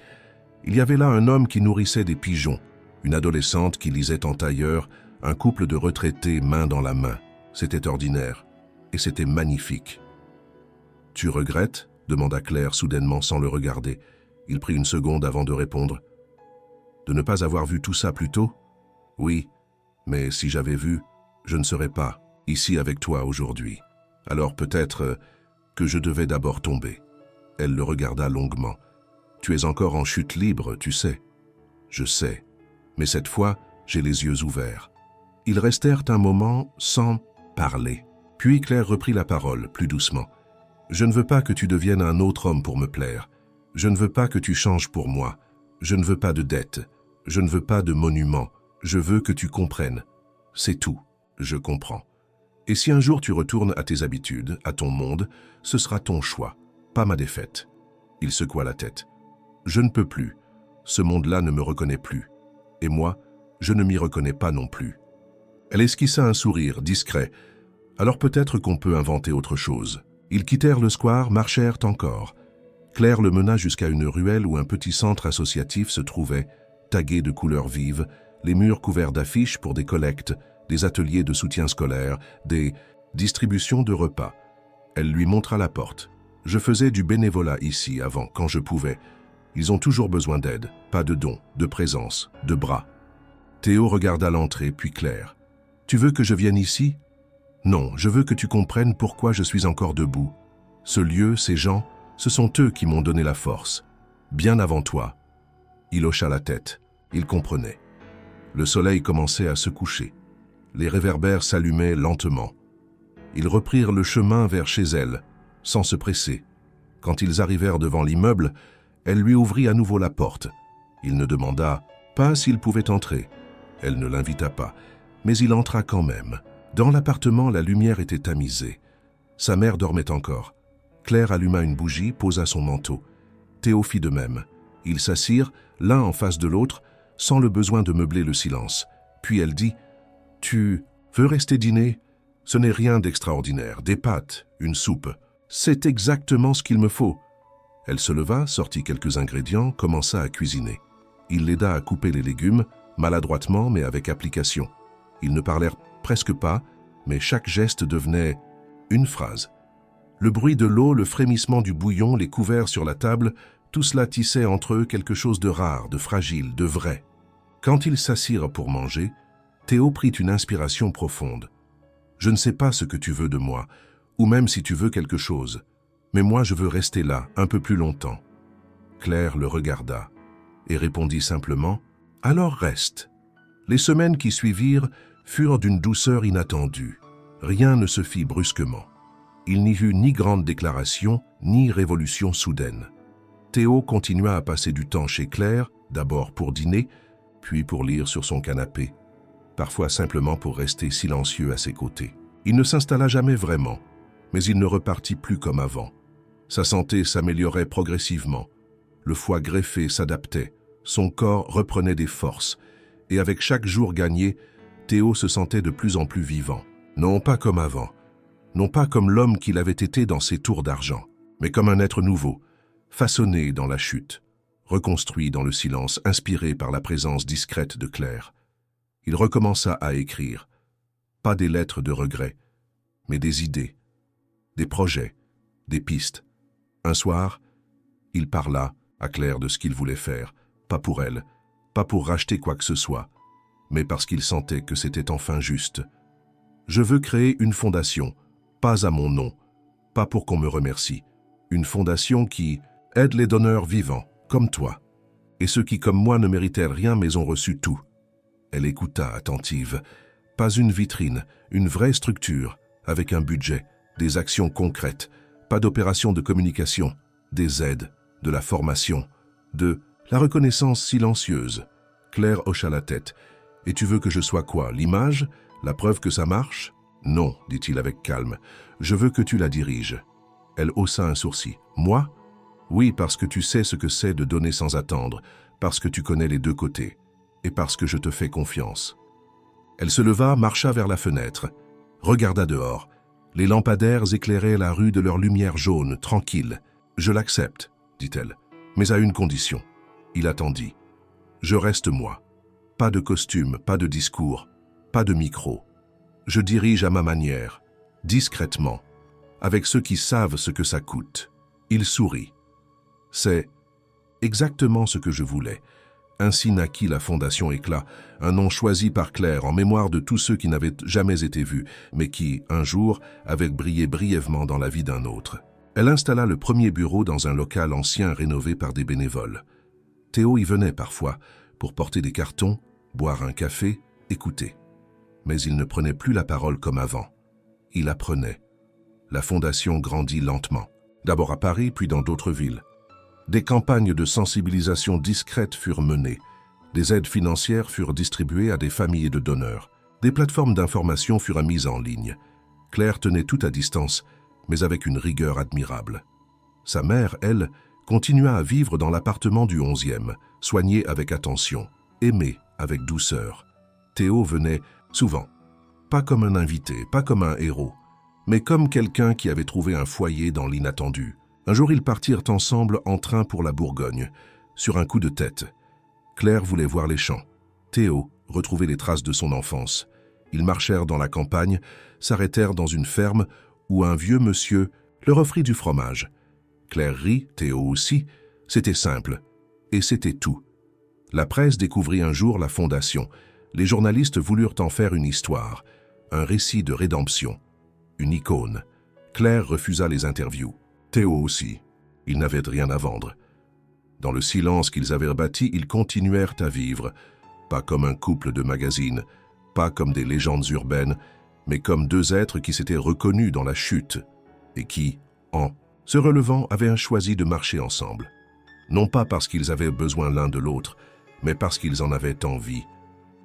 Il y avait là un homme qui nourrissait des pigeons, une adolescente qui lisait en tailleur, un couple de retraités main dans la main. C'était ordinaire, et c'était magnifique. « Tu regrettes ?» demanda Claire soudainement sans le regarder. Il prit une seconde avant de répondre. « De ne pas avoir vu tout ça plus tôt ? Oui, mais si j'avais vu, je ne serais pas ici avec toi aujourd'hui. Alors peut-être que je devais d'abord tomber. » Elle le regarda longuement. « Tu es encore en chute libre, tu sais. » « Je sais, mais cette fois, j'ai les yeux ouverts. » Ils restèrent un moment sans parler. Puis Claire reprit la parole, plus doucement. « Je ne veux pas que tu deviennes un autre homme pour me plaire. Je ne veux pas que tu changes pour moi. Je ne veux pas de dette. Je ne veux pas de monument. Je veux que tu comprennes. C'est tout. Je comprends. Et si un jour tu retournes à tes habitudes, à ton monde, ce sera ton choix, pas ma défaite. » Il secoua la tête. « Je ne peux plus. Ce monde-là ne me reconnaît plus. Et moi, je ne m'y reconnais pas non plus. » Elle esquissa un sourire discret. « Alors peut-être qu'on peut inventer autre chose. » Ils quittèrent le square, marchèrent encore. Claire le mena jusqu'à une ruelle où un petit centre associatif se trouvait, tagué de couleurs vives, les murs couverts d'affiches pour des collectes, des ateliers de soutien scolaire, des distributions de repas. Elle lui montra la porte. « Je faisais du bénévolat ici avant, quand je pouvais. Ils ont toujours besoin d'aide, pas de dons, de présence, de bras. » Théo regarda l'entrée, puis Claire. « Tu veux que je vienne ici ? Non, je veux que tu comprennes pourquoi je suis encore debout. Ce lieu, ces gens, ce sont eux qui m'ont donné la force. Bien avant toi. » Il hocha la tête. Il comprenait. Le soleil commençait à se coucher. Les réverbères s'allumaient lentement. Ils reprirent le chemin vers chez elle, sans se presser. Quand ils arrivèrent devant l'immeuble, elle lui ouvrit à nouveau la porte. Il ne demanda pas s'il pouvait entrer. Elle ne l'invita pas, mais il entra quand même. Dans l'appartement, la lumière était tamisée. Sa mère dormait encore. Claire alluma une bougie, posa son manteau. Théo fit de même. Ils s'assirent, l'un en face de l'autre, sans le besoin de meubler le silence. Puis elle dit « Tu veux rester dîner ? Ce n'est rien d'extraordinaire, des pâtes, une soupe. C'est exactement ce qu'il me faut. » Elle se leva, sortit quelques ingrédients, commença à cuisiner. Il l'aida à couper les légumes, maladroitement mais avec application. Ils ne parlèrent presque pas, mais chaque geste devenait une phrase. Le bruit de l'eau, le frémissement du bouillon, les couverts sur la table, tout cela tissait entre eux quelque chose de rare, de fragile, de vrai. Quand ils s'assirent pour manger, Théo prit une inspiration profonde. « Je ne sais pas ce que tu veux de moi, ou même si tu veux quelque chose. Mais moi, je veux rester là, un peu plus longtemps. » Claire le regarda et répondit simplement « Alors reste. » Les semaines qui suivirent furent d'une douceur inattendue. Rien ne se fit brusquement. Il n'y eut ni grande déclaration, ni révolution soudaine. Théo continua à passer du temps chez Claire, d'abord pour dîner, puis pour lire sur son canapé, parfois simplement pour rester silencieux à ses côtés. Il ne s'installa jamais vraiment, mais il ne repartit plus comme avant. Sa santé s'améliorait progressivement. Le foie greffé s'adaptait, son corps reprenait des forces, et avec chaque jour gagné, Théo se sentait de plus en plus vivant. Non pas comme avant, non pas comme l'homme qu'il avait été dans ses tours d'argent, mais comme un être nouveau, façonné dans la chute, reconstruit dans le silence, inspiré par la présence discrète de Claire. Il recommença à écrire, pas des lettres de regret, mais des idées, des projets, des pistes. Un soir, il parla à Claire de ce qu'il voulait faire, pas pour elle, pas pour racheter quoi que ce soit, mais parce qu'il sentait que c'était enfin juste. « Je veux créer une fondation, pas à mon nom, pas pour qu'on me remercie. Une fondation qui aide les donneurs vivants, comme toi, et ceux qui, comme moi, ne méritaient rien mais ont reçu tout. » Elle écouta, attentive. Pas une vitrine, une vraie structure, avec un budget, des actions concrètes, pas d'opérations de communication, des aides, de la formation, de la reconnaissance silencieuse. Claire hocha la tête. « Et tu veux que je sois quoi? L'image? La preuve que ça marche? » « Non, dit-il avec calme. Je veux que tu la diriges. » Elle haussa un sourcil. « Moi? Oui, parce que tu sais ce que c'est de donner sans attendre, parce que tu connais les deux côtés, et parce que je te fais confiance. » Elle se leva, marcha vers la fenêtre, regarda dehors. Les lampadaires éclairaient la rue de leur lumière jaune, tranquille. « Je l'accepte, dit-elle, mais à une condition. » Il attendit. « Je reste moi. Pas de costume, pas de discours, pas de micro. Je dirige à ma manière, discrètement, avec ceux qui savent ce que ça coûte. » Il sourit. « C'est exactement ce que je voulais. » Ainsi naquit la Fondation Éclat, un nom choisi par Claire en mémoire de tous ceux qui n'avaient jamais été vus, mais qui, un jour, avaient brillé brièvement dans la vie d'un autre. Elle installa le premier bureau dans un local ancien rénové par des bénévoles. Théo y venait parfois pour porter des cartons, boire un café, écouter. Mais il ne prenait plus la parole comme avant. Il apprenait. La Fondation grandit lentement, d'abord à Paris puis dans d'autres villes. Des campagnes de sensibilisation discrètes furent menées. Des aides financières furent distribuées à des familles de donneurs. Des plateformes d'information furent mises en ligne. Claire tenait tout à distance, mais avec une rigueur admirable. Sa mère, elle, continua à vivre dans l'appartement du 11e, soignée avec attention, aimée avec douceur. Théo venait souvent, pas comme un invité, pas comme un héros, mais comme quelqu'un qui avait trouvé un foyer dans l'inattendu. Un jour, ils partirent ensemble en train pour la Bourgogne, sur un coup de tête. Claire voulait voir les champs. Théo retrouvait les traces de son enfance. Ils marchèrent dans la campagne, s'arrêtèrent dans une ferme où un vieux monsieur leur offrit du fromage. Claire rit, Théo aussi. C'était simple. Et c'était tout. La presse découvrit un jour la Fondation. Les journalistes voulurent en faire une histoire, un récit de rédemption, une icône. Claire refusa les interviews. Théo aussi. Ils n'avaient rien à vendre. Dans le silence qu'ils avaient bâti, ils continuèrent à vivre, pas comme un couple de magazines, pas comme des légendes urbaines, mais comme deux êtres qui s'étaient reconnus dans la chute et qui, en se relevant, avaient choisi de marcher ensemble. Non pas parce qu'ils avaient besoin l'un de l'autre, mais parce qu'ils en avaient envie.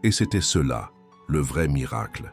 Et c'était cela, le vrai miracle.